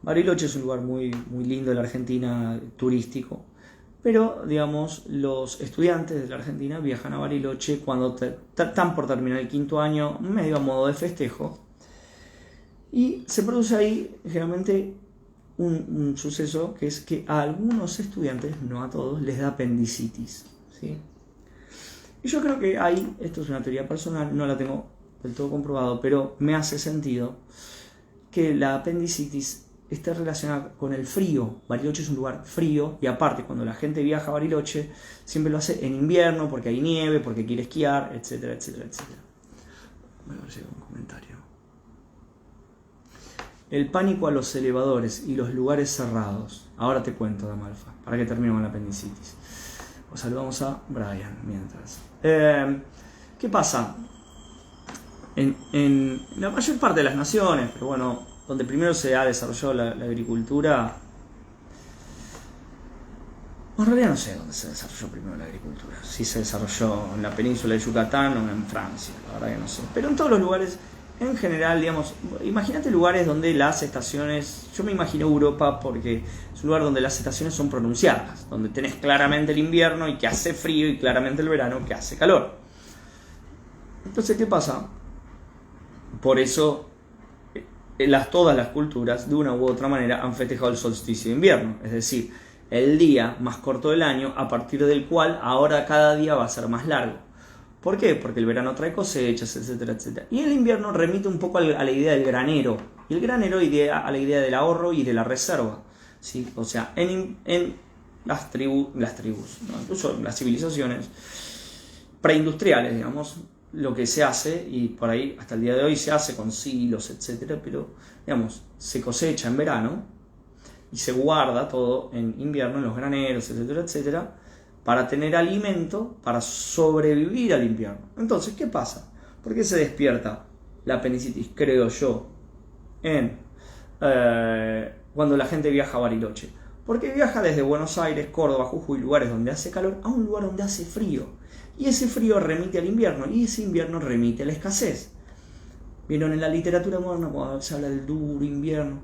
Bariloche es un lugar muy, muy lindo de la Argentina, turístico, pero digamos los estudiantes de la Argentina viajan a Bariloche cuando están por terminar el 5º año, medio a modo de festejo, y se produce ahí generalmente un suceso, que es que a algunos estudiantes, no a todos, les da apendicitis, ¿sí? Y yo creo que ahí, esto es una teoría personal, no la tengo del todo comprobado, pero me hace sentido que la apendicitis está relacionada con el frío. Bariloche es un lugar frío, y aparte cuando la gente viaja a Bariloche siempre lo hace en invierno porque hay nieve, porque quiere esquiar, etcétera, etcétera, etcétera. Me va a llegar un comentario. El pánico a los elevadores y los lugares cerrados. Ahora te cuento, Damalfa, para que termine con la apendicitis. Os saludamos a Brian mientras. ¿Qué pasa? En la mayor parte de las naciones, pero bueno, donde primero se ha desarrollado la agricultura, en realidad no sé dónde se desarrolló primero la agricultura, si se desarrolló en la península de Yucatán o en Francia, la verdad que no sé, pero en todos los lugares, en general, digamos, imagínate lugares donde las estaciones, yo me imagino Europa porque es un lugar donde las estaciones son pronunciadas, donde tenés claramente el invierno y que hace frío, y claramente el verano que hace calor. Entonces, ¿qué pasa? Por eso todas las culturas, de una u otra manera, han festejado el solsticio de invierno, es decir, el día más corto del año, a partir del cual ahora cada día va a ser más largo. ¿Por qué? Porque el verano trae cosechas, etcétera, etcétera. Y el invierno remite un poco a la idea del granero, y el granero a la idea del ahorro y de la reserva, ¿sí? O sea, en las tribus, ¿no? Incluso las civilizaciones preindustriales, digamos, lo que se hace, y por ahí hasta el día de hoy se hace con silos, etcétera, pero digamos, se cosecha en verano y se guarda todo en invierno, en los graneros, etcétera, etcétera, para tener alimento para sobrevivir al invierno. Entonces, ¿qué pasa? ¿Por qué se despierta la apendicitis, creo yo, cuando la gente viaja a Bariloche? Porque viaja desde Buenos Aires, Córdoba, Jujuy, lugares donde hace calor, a un lugar donde hace frío. Y ese frío remite al invierno, y ese invierno remite a la escasez. ¿Vieron en la literatura moderna cuando se habla del duro invierno?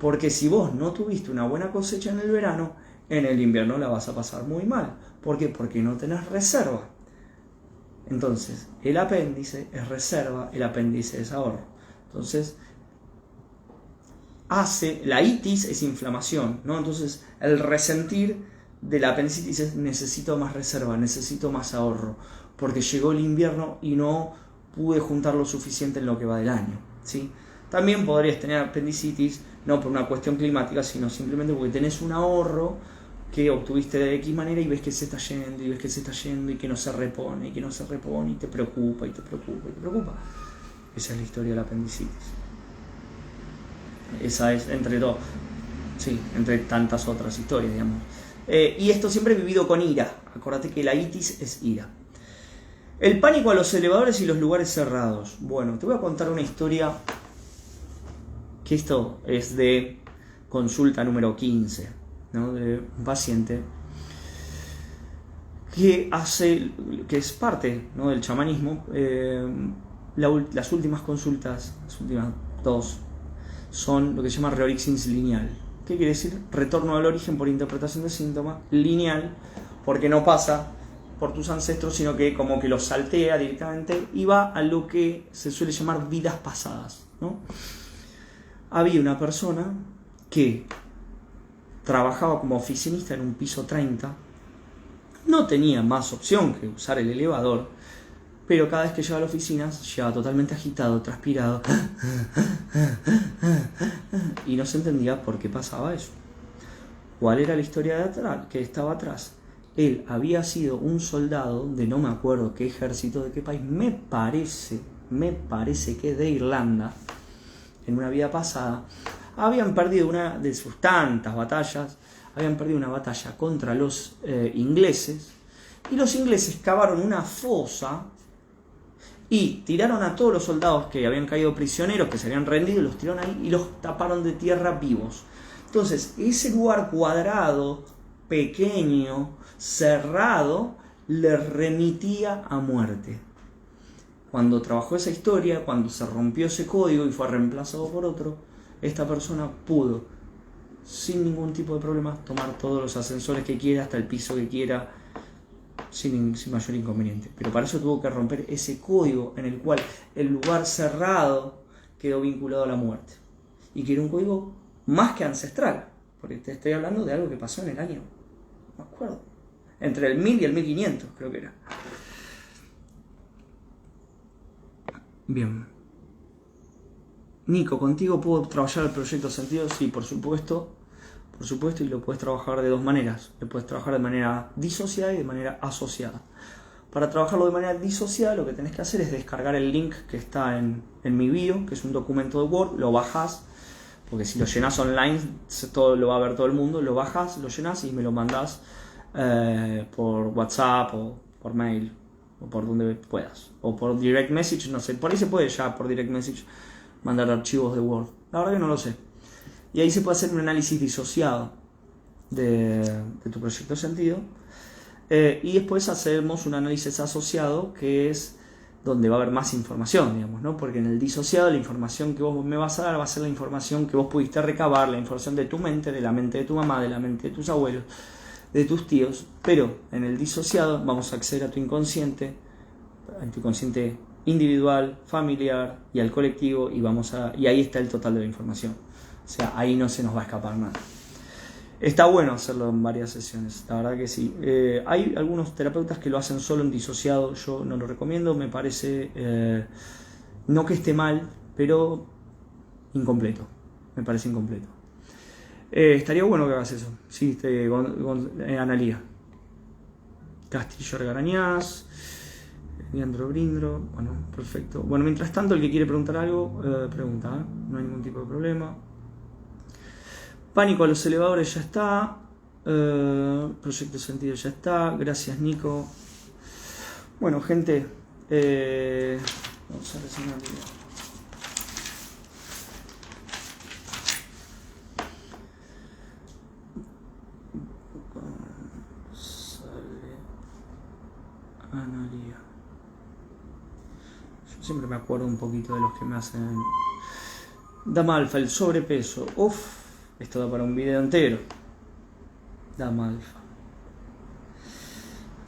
Porque si vos no tuviste una buena cosecha en el verano, en el invierno la vas a pasar muy mal. ¿Por qué? Porque no tenés reserva. Entonces, el apéndice es reserva, el apéndice es ahorro. Entonces, la itis es inflamación, ¿no? Entonces, el resentir de la apendicitis es necesito más reserva, necesito más ahorro, porque llegó el invierno y no pude juntar lo suficiente en lo que va del año, ¿sí? También podrías tener apendicitis, no por una cuestión climática, sino simplemente porque tenés un ahorro que obtuviste de X manera y ves que se está yendo, y ves que se está yendo, y que no se repone, y que no se repone, y te preocupa, y te preocupa, y te preocupa. Esa es la historia de la apendicitis. Esa es entre tantas otras historias, digamos. Y esto siempre he vivido con ira. Acordate que la itis es ira. El pánico a los elevadores y los lugares cerrados. Bueno, te voy a contar una historia que esto es de consulta número 15, ¿no? De un paciente que es parte, ¿no?, del chamanismo. Las últimas consultas, las últimas 2, son lo que se llama reorixins lineal. ¿Qué quiere decir? Retorno al origen por interpretación de síntoma, lineal, porque no pasa por tus ancestros, sino que como que los saltea directamente y va a lo que se suele llamar vidas pasadas, ¿no? Había una persona que trabajaba como oficinista en un piso 30, no tenía más opción que usar el elevador, pero cada vez que llegaba a la oficina llegaba totalmente agitado, transpirado, y no se entendía por qué pasaba eso. ¿Cuál era la historia de atrás, que estaba atrás? Él había sido un soldado de no me acuerdo qué ejército, de qué país, me parece que de Irlanda, en una vida pasada. Habían perdido una de sus tantas batallas, habían perdido una batalla contra los ingleses, y los ingleses cavaron una fosa y tiraron a todos los soldados que habían caído prisioneros, que se habían rendido, los tiraron ahí y los taparon de tierra vivos. Entonces, ese lugar cuadrado, pequeño, cerrado, le remitía a muerte. Cuando trabajó esa historia, cuando se rompió ese código y fue reemplazado por otro, esta persona pudo, sin ningún tipo de problema, tomar todos los ascensores que quiera, hasta el piso que quiera, sin mayor inconveniente. Pero para eso tuvo que romper ese código en el cual el lugar cerrado quedó vinculado a la muerte. Y que era un código más que ancestral, porque te estoy hablando de algo que pasó en el año, no me acuerdo, entre el 1000 y el 1500 creo que era. Bien. Nico, ¿contigo puedo trabajar el proyecto sentido? Sí, por supuesto, y lo puedes trabajar de 2 maneras. Lo puedes trabajar de manera disociada y de manera asociada. Para trabajarlo de manera disociada, lo que tenés que hacer es descargar el link que está en mi bio, que es un documento de Word, lo bajás, porque si lo llenás online, todo lo va a ver todo el mundo, lo bajás, lo llenás y me lo mandás por WhatsApp o por mail, o por donde puedas, o por direct message, no sé, por ahí se puede ya por direct message mandar archivos de Word, la verdad que no lo sé. Y ahí se puede hacer un análisis disociado de tu proyecto de sentido, y después hacemos un análisis asociado, que es donde va a haber más información, digamos, ¿no? Porque en el disociado la información que vos me vas a dar va a ser la información que vos pudiste recabar, la información de tu mente, de la mente de tu mamá, de la mente de tus abuelos, de tus tíos, pero en el disociado vamos a acceder a tu inconsciente individual, familiar y al colectivo, y ahí está el total de la información. O sea, ahí no se nos va a escapar nada. Está bueno hacerlo en varias sesiones, la verdad que sí. Hay algunos terapeutas que lo hacen solo en disociado, yo no lo recomiendo, me parece, no que esté mal, pero incompleto, me parece incompleto. Estaría bueno que hagas eso, sí, Analía. Castillo Argarañaz, Leandro Brindro, bueno, perfecto. Bueno, mientras tanto, el que quiere preguntar algo, pregunta, no hay ningún tipo de problema. Pánico a los elevadores ya está. Proyecto sentido ya está. Gracias, Nico. Bueno, gente, vamos a reseñar el video. Analía. Yo siempre me acuerdo un poquito de los que me hacen. Dama Alfa, el sobrepeso. Uf, Esto da para un video entero. Damalfa.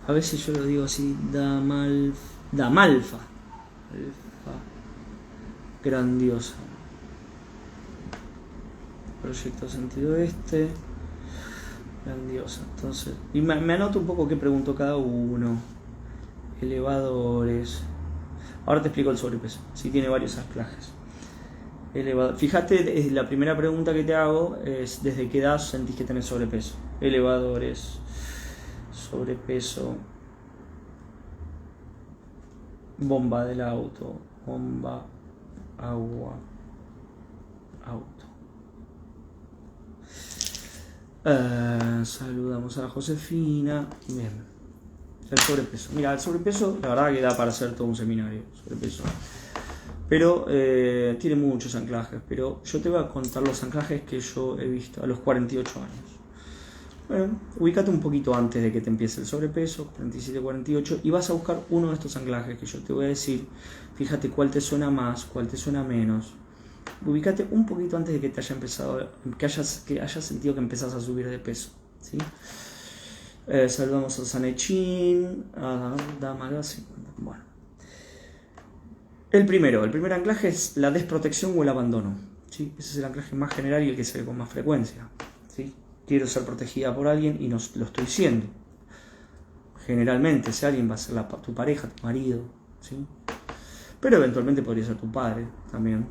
A veces yo lo digo así, Damalfa. Alfa. Grandiosa. Proyecto sentido este. Grandiosa. Entonces, y me anoto un poco qué preguntó cada uno. Elevadores. Ahora te explico el sobrepeso. Si tiene varios anclajes. Fíjate, la primera pregunta que te hago es ¿desde qué edad sentís que tenés sobrepeso? Elevadores, sobrepeso, bomba del auto, bomba, agua, auto. Saludamos a Josefina. Bien. El sobrepeso. Mira, el sobrepeso, la verdad que da para hacer todo un seminario. Sobrepeso. Pero tiene muchos anclajes. Pero yo te voy a contar los anclajes que yo he visto a los 48 años. Bueno, ubícate un poquito antes de que te empiece el sobrepeso, 47, 48, y vas a buscar uno de estos anclajes que yo te voy a decir. Fíjate cuál te suena más, cuál te suena menos. Ubícate un poquito antes de que te haya empezado, que hayas sentido que empezás a subir de peso, ¿sí? Saludamos a Sanechín, a Damalasi. Bueno. El primer anclaje es la desprotección o el abandono, ¿sí? Ese es el anclaje más general y el que se ve con más frecuencia, ¿sí? Quiero ser protegida por alguien y no lo estoy siendo. Generalmente ese alguien va a ser tu pareja, tu marido, ¿sí? Pero eventualmente podría ser tu padre también.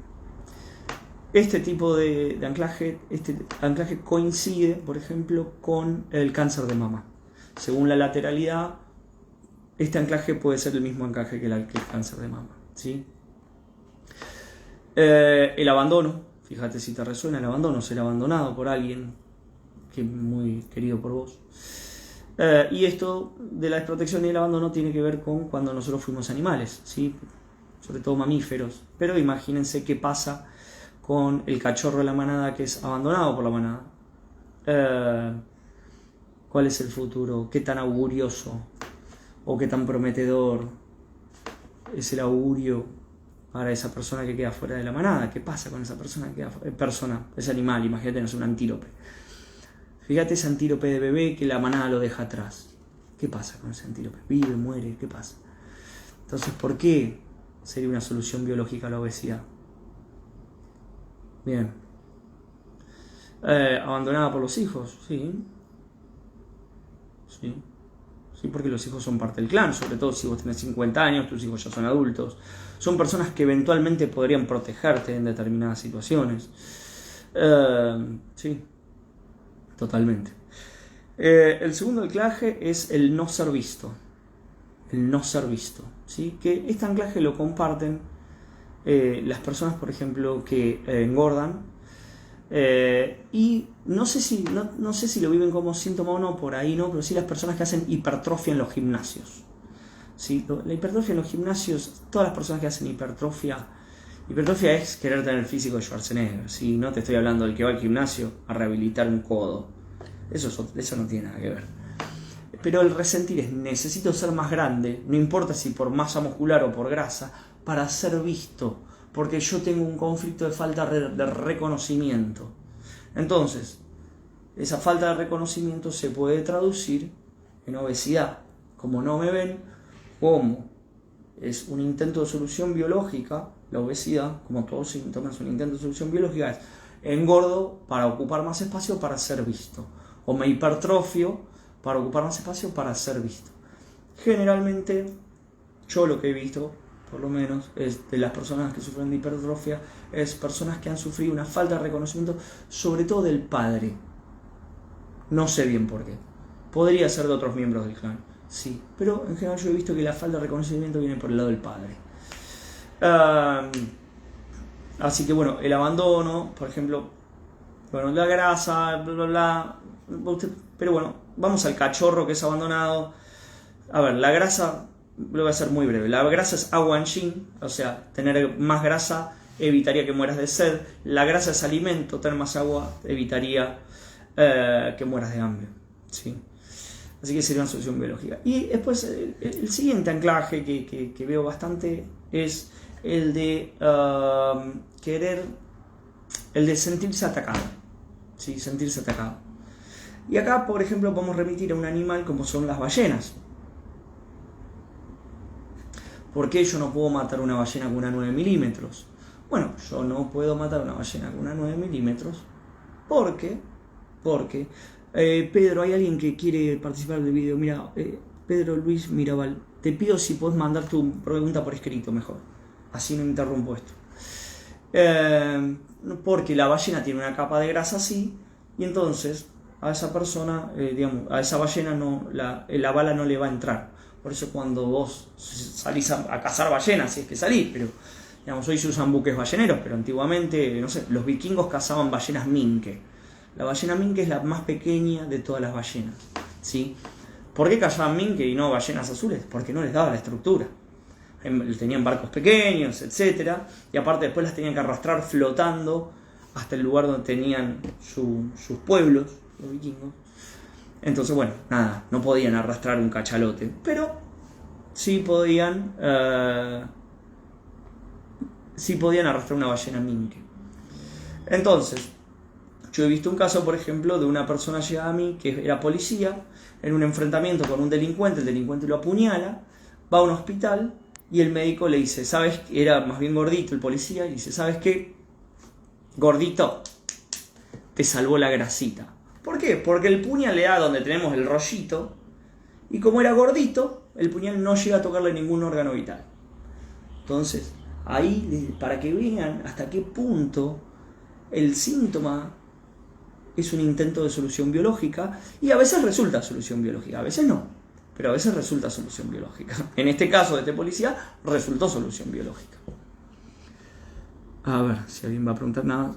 Este tipo de anclaje, coincide, por ejemplo, con el cáncer de mama. Según la lateralidad, este anclaje puede ser el mismo anclaje que el cáncer de mama, ¿sí? El abandono, fíjate si te resuena el abandono, ser abandonado por alguien que es muy querido por vos. Y esto de la desprotección y el abandono tiene que ver con cuando nosotros fuimos animales, ¿sí? Sobre todo mamíferos. Pero imagínense qué pasa con el cachorro de la manada que es abandonado por la manada. ¿Cuál es el futuro? ¿Qué tan augurioso o qué tan prometedor es el augurio para esa persona que queda fuera de la manada? ¿Qué pasa con esa persona que queda ese animal? Imagínate, no es un antílope. Fíjate ese antílope de bebé que la manada lo deja atrás. ¿Qué pasa con ese antílope? ¿Vive, muere? ¿Qué pasa? Entonces, ¿por qué sería una solución biológica a la obesidad? Bien. Abandonada por los hijos, sí. Sí. Sí, porque los hijos son parte del clan, sobre todo si vos tenés 50 años, tus hijos ya son adultos. Son personas que eventualmente podrían protegerte en determinadas situaciones. Sí, totalmente. El segundo anclaje es el no ser visto. El no ser visto, ¿sí? Que este anclaje lo comparten las personas, por ejemplo, que engordan. Y no sé si lo viven como síntoma o no, por ahí no, pero sí las personas que hacen hipertrofia en los gimnasios, ¿sí? La hipertrofia en los gimnasios, todas las personas que hacen hipertrofia es querer tener el físico de Schwarzenegger, ¿sí? No te estoy hablando del que va al gimnasio a rehabilitar un codo, eso no tiene nada que ver. Pero el resentir es necesito ser más grande, no importa si por masa muscular o por grasa, para ser visto, porque yo tengo un conflicto de falta de reconocimiento. Entonces, esa falta de reconocimiento se puede traducir en obesidad. Como no me ven, como es un intento de solución biológica, la obesidad, como todos síntomas, un intento de solución biológica es engordo para ocupar más espacio para ser visto, o me hipertrofio para ocupar más espacio para ser visto. Generalmente, yo lo que he visto, por lo menos, es de las personas que sufren de hipertrofia, es personas que han sufrido una falta de reconocimiento, sobre todo del padre. No sé bien por qué. Podría ser de otros miembros del clan, sí, pero en general yo he visto que la falta de reconocimiento viene por el lado del padre. Así que bueno, el abandono, por ejemplo, bueno, la grasa, bla, bla, bla, pero bueno, vamos al cachorro que es abandonado. A ver, la grasa, lo voy a hacer muy breve. La grasa es agua en yin, o sea, tener más grasa evitaría que mueras de sed. La grasa es alimento, tener más agua evitaría que mueras de hambre, ¿sí? Así que sería una solución biológica. Y después el siguiente anclaje que veo bastante es el de el de sentirse atacado, ¿sí? Sentirse atacado. Y acá, por ejemplo, podemos remitir a un animal como son las ballenas. ¿Por qué yo no puedo matar una ballena con una 9 milímetros? Bueno, yo no puedo matar una ballena con una 9 milímetros porque, Pedro, hay alguien que quiere participar del video. Mira, Pedro Luis Mirabal, te pido si podés mandar tu pregunta por escrito mejor. Así no interrumpo esto. Porque la ballena tiene una capa de grasa así, y entonces a esa persona, a esa ballena la bala no le va a entrar. Por eso cuando vos salís a cazar ballenas, si es que salís, pero digamos, hoy se usan buques balleneros, pero antiguamente, no sé, los vikingos cazaban ballenas minke. La ballena minke es la más pequeña de todas las ballenas, ¿sí? ¿Por qué cazaban minke y no ballenas azules? Porque no les daba la estructura. Tenían barcos pequeños, etcétera, y aparte después las tenían que arrastrar flotando hasta el lugar donde tenían sus pueblos, los vikingos. Entonces, bueno, nada, no podían arrastrar un cachalote, pero sí podían arrastrar una ballena minke. Entonces, yo he visto un caso, por ejemplo, de una persona llegada a mí que era policía en un enfrentamiento con un delincuente, el delincuente lo apuñala, va a un hospital y el médico le dice, ¿sabes? Era más bien gordito el policía, y dice, ¿sabes qué? Gordito, te salvó la grasita. ¿Por qué? Porque el puñal le da donde tenemos el rollito, y como era gordito, el puñal no llega a tocarle ningún órgano vital. Entonces, ahí, para que vean hasta qué punto el síntoma es un intento de solución biológica, y a veces resulta solución biológica, a veces no, pero a veces resulta solución biológica. En este caso de este policía, resultó solución biológica. A ver, si alguien va a preguntar nada.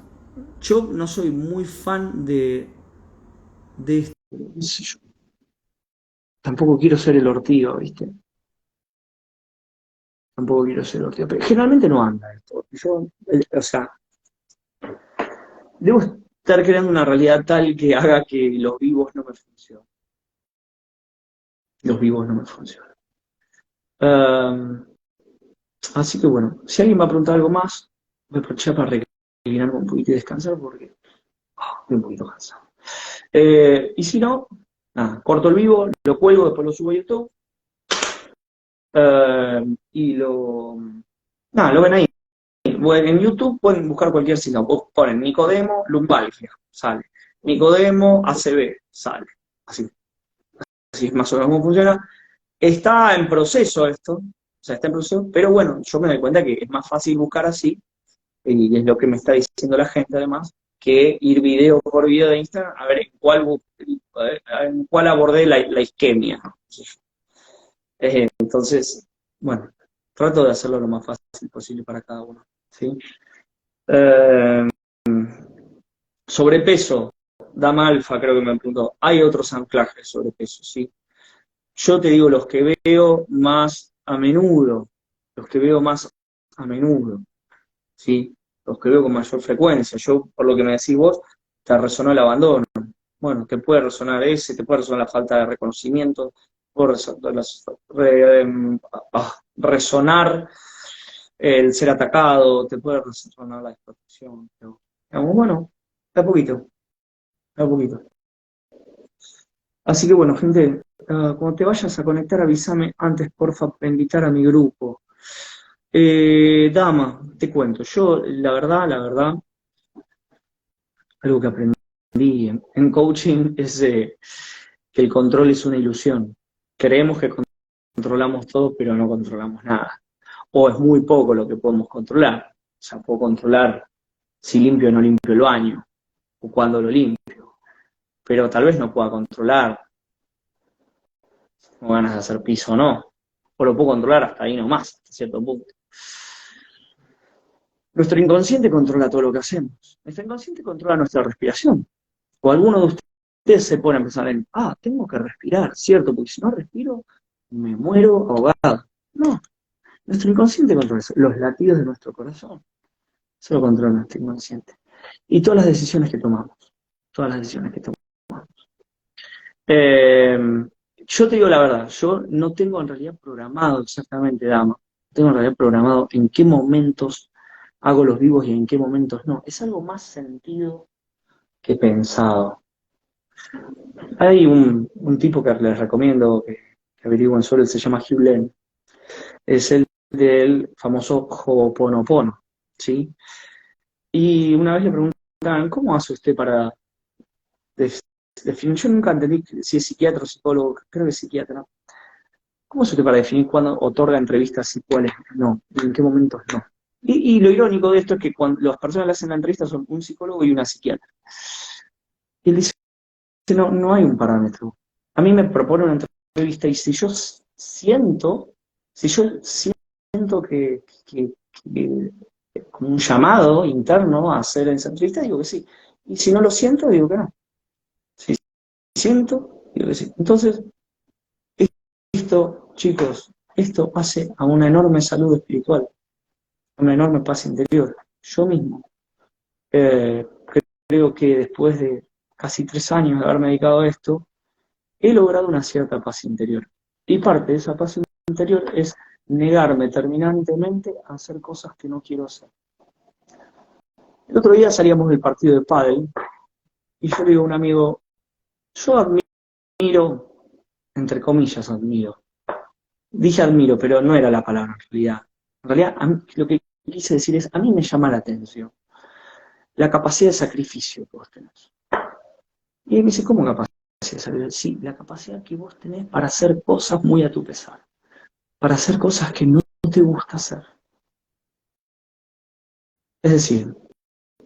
Yo no soy muy fan de esto, no sé yo. Tampoco quiero ser el Ortigo, ¿viste? Tampoco quiero ser el Ortigo. Pero generalmente no anda esto. Yo, o sea, debo estar creando una realidad tal que haga que los vivos no me funcionen. Los vivos no me funcionan. Así que bueno, si alguien va a preguntar algo más, voy a aprovechar para reclinarme un poquito y descansar porque estoy un poquito cansado. Y si no, nada, corto el vivo, lo cuelgo, después lo subo a YouTube. Y lo ven ahí. Bueno, en YouTube pueden buscar cualquier signo. Vos ponen Nicodemo lumbalgia, sale. Nicodemo ACV, sale. Así es más o menos cómo funciona. Está en proceso esto, o sea, está en proceso, pero bueno, yo me doy cuenta que es más fácil buscar así, y es lo que me está diciendo la gente además, que ir video por video de Instagram, a ver en cuál abordé la isquemia. Entonces, bueno, trato de hacerlo lo más fácil posible para cada uno, ¿sí? Eh, Sobrepeso, Dama Alfa creo que me preguntó, hay otros anclajes sobrepeso, ¿sí? Yo te digo los que veo más a menudo, ¿sí? Los que veo con mayor frecuencia. Yo, por lo que me decís vos, te resonó el abandono. Bueno, te puede resonar ese, te puede resonar la falta de reconocimiento, puede resonar el ser atacado, te puede resonar la desprotección. Pero, digamos, bueno, da poquito, da poquito. Así que bueno, gente, cuando te vayas a conectar, avísame antes, porfa, para invitar a mi grupo. Dama, te cuento, yo, la verdad, algo que aprendí en coaching es que el control es una ilusión. Creemos que controlamos todo, pero no controlamos nada. O es muy poco lo que podemos controlar. O sea, puedo controlar si limpio o no limpio el baño, o cuándo lo limpio. Pero tal vez no pueda controlar si tengo ganas de hacer piso o no. O lo puedo controlar hasta ahí nomás, hasta cierto punto. Nuestro inconsciente controla todo lo que hacemos. Nuestro inconsciente controla nuestra respiración. O alguno de ustedes se pone a pensar en, tengo que respirar, ¿cierto? Porque si no respiro, me muero ahogado. No, nuestro inconsciente controla eso. Los latidos de nuestro corazón. Eso lo controla nuestro inconsciente. Y todas las decisiones que tomamos. Todas las decisiones que tomamos. Yo te digo la verdad, yo no tengo en realidad programado exactamente, Dama. Tengo en realidad programado en qué momentos hago los vivos y en qué momentos no. Es algo más sentido qué pensado. Hay un tipo que les recomiendo que averigüen sobre él, se llama Hugh Lane. Es el del famoso Ho'oponopono, ¿sí? Y una vez le preguntaban, ¿cómo hace usted para def- definir? Yo nunca entendí si es psiquiatra o psicólogo, creo que es psiquiatra. ¿Cómo hace usted para definir cuándo otorga entrevistas y cuáles no? ¿Y en qué momentos no? Y lo irónico de esto es que cuando las personas le hacen la entrevista son un psicólogo y una psiquiatra. Y él dice, no, no hay un parámetro. A mí me propone una entrevista y si yo siento que como un llamado interno a hacer esa entrevista, digo que sí. Y si no lo siento, digo que no. Si siento, digo que sí. Entonces, esto, chicos, esto hace a una enorme salud espiritual, a una enorme paz interior. Yo mismo eh, creo que después de casi 3 años de haberme dedicado a esto, he logrado una cierta paz interior. Y parte de esa paz interior es negarme terminantemente a hacer cosas que no quiero hacer. El otro día salíamos del partido de pádel y yo le digo a un amigo, yo admiro, entre comillas admiro, dije admiro, pero no era la palabra en realidad. En realidad, lo que quise decir es, a mí me llama la atención la capacidad de sacrificio que vos tenés. Y él me dice, ¿cómo capacidad de sacrificio? Sí, la capacidad que vos tenés para hacer cosas muy a tu pesar, para hacer cosas que no te gusta hacer. Es decir,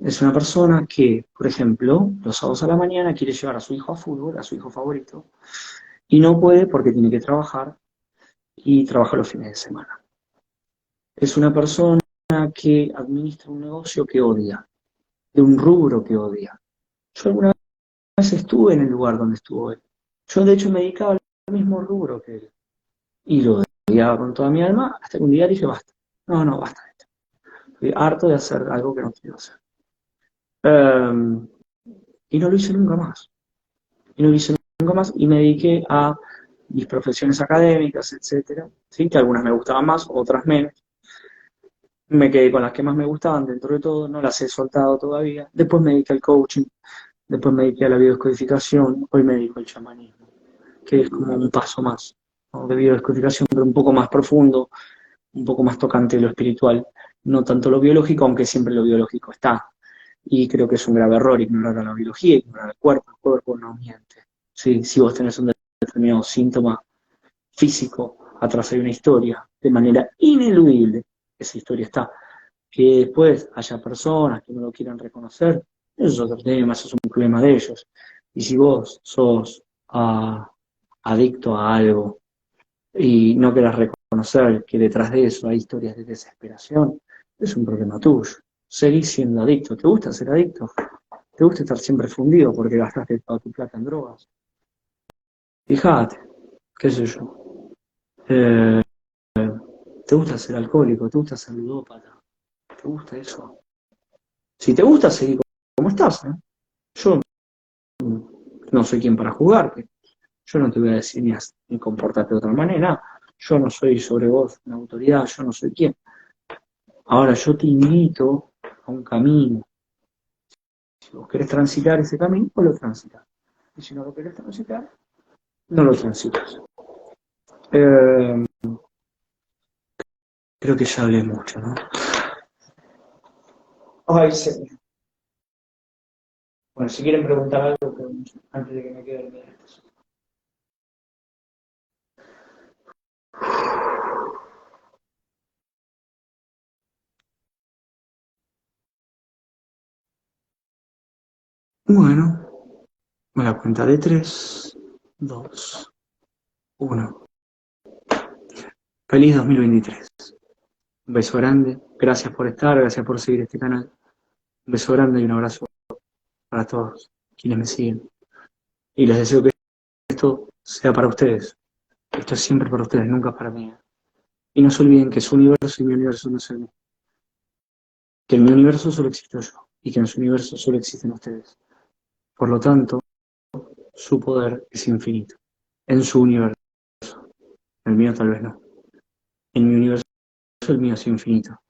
es una persona que, por ejemplo, los sábados a la mañana quiere llevar a su hijo a fútbol, a su hijo favorito, y no puede porque tiene que trabajar y trabaja los fines de semana. Es una persona que administra un negocio que odia, de un rubro que odia. Yo alguna vez estuve en el lugar donde estuvo él. Yo de hecho me dedicaba al mismo rubro que él. Y lo odiaba con toda mi alma hasta que un día dije, basta. No, no, basta de esto. Estoy harto de hacer algo que no quiero hacer. Um, y no lo hice nunca más. Y no lo hice nunca más y me dediqué a mis profesiones académicas, etcétera, ¿sí? Que algunas me gustaban más, otras menos. Me quedé con las que más me gustaban dentro de todo, no las he soltado todavía. Después me dediqué al coaching, después me dediqué a la biodescodificación, hoy me dedico al chamanismo, que es como un paso más, ¿no? De biodescodificación, pero un poco más profundo, un poco más tocante de lo espiritual, no tanto lo biológico, aunque siempre lo biológico está. Y creo que es un grave error ignorar a la biología, ignorar el cuerpo no miente. Sí, si vos tenés un determinado síntoma físico, atrás hay una historia, de manera ineludible, esa historia está. Que después haya personas que no lo quieran reconocer, eso es otro tema, eso es un problema de ellos. Y si vos sos adicto a algo y no querés reconocer que detrás de eso hay historias de desesperación, es un problema tuyo. Seguís siendo adicto. ¿Te gusta ser adicto? ¿Te gusta estar siempre fundido porque gastaste toda tu plata en drogas? Fíjate, qué sé yo. Eh, ¿Te gusta ser alcohólico? ¿Te gusta ser ludópata? ¿Te gusta eso? Si te gusta, seguir como estás, ¿eh? Yo no soy quien para juzgarte. Yo no te voy a decir ni comportarte de otra manera. Yo no soy sobre vos una autoridad, yo no soy quien. Ahora yo te invito a un camino. Si vos querés transitar ese camino, pues lo transitas. Y si no lo querés transitar, no lo transitas. Eh, Creo que ya hablé mucho, ¿no? Ay, señor. Bueno, si quieren preguntar algo, antes de que me quede dormida. Bueno, a la cuenta de 3, 2, 1. Feliz 2023. Un beso grande. Gracias por estar, gracias por seguir este canal. Un beso grande y un abrazo para todos quienes me siguen. Y les deseo que esto sea para ustedes. Esto es siempre para ustedes, nunca para mí. Y no se olviden que su universo y mi universo no es el mismo. Que en mi universo solo existo yo y que en su universo solo existen ustedes. Por lo tanto, su poder es infinito. En su universo. El mío tal vez no. En mi universo el mío es infinito.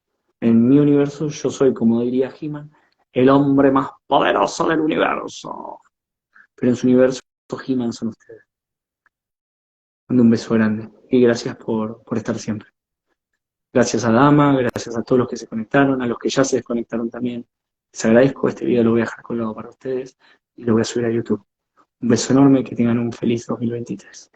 En mi universo yo soy, como diría He-Man, el hombre más poderoso del universo. Pero en su universo, He-Man son ustedes. Mando un beso grande y gracias por estar siempre. Gracias a Dama, gracias a todos los que se conectaron, a los que ya se desconectaron también. Les agradezco, este video lo voy a dejar colgado para ustedes y lo voy a subir a YouTube. Un beso enorme, que tengan un feliz 2023.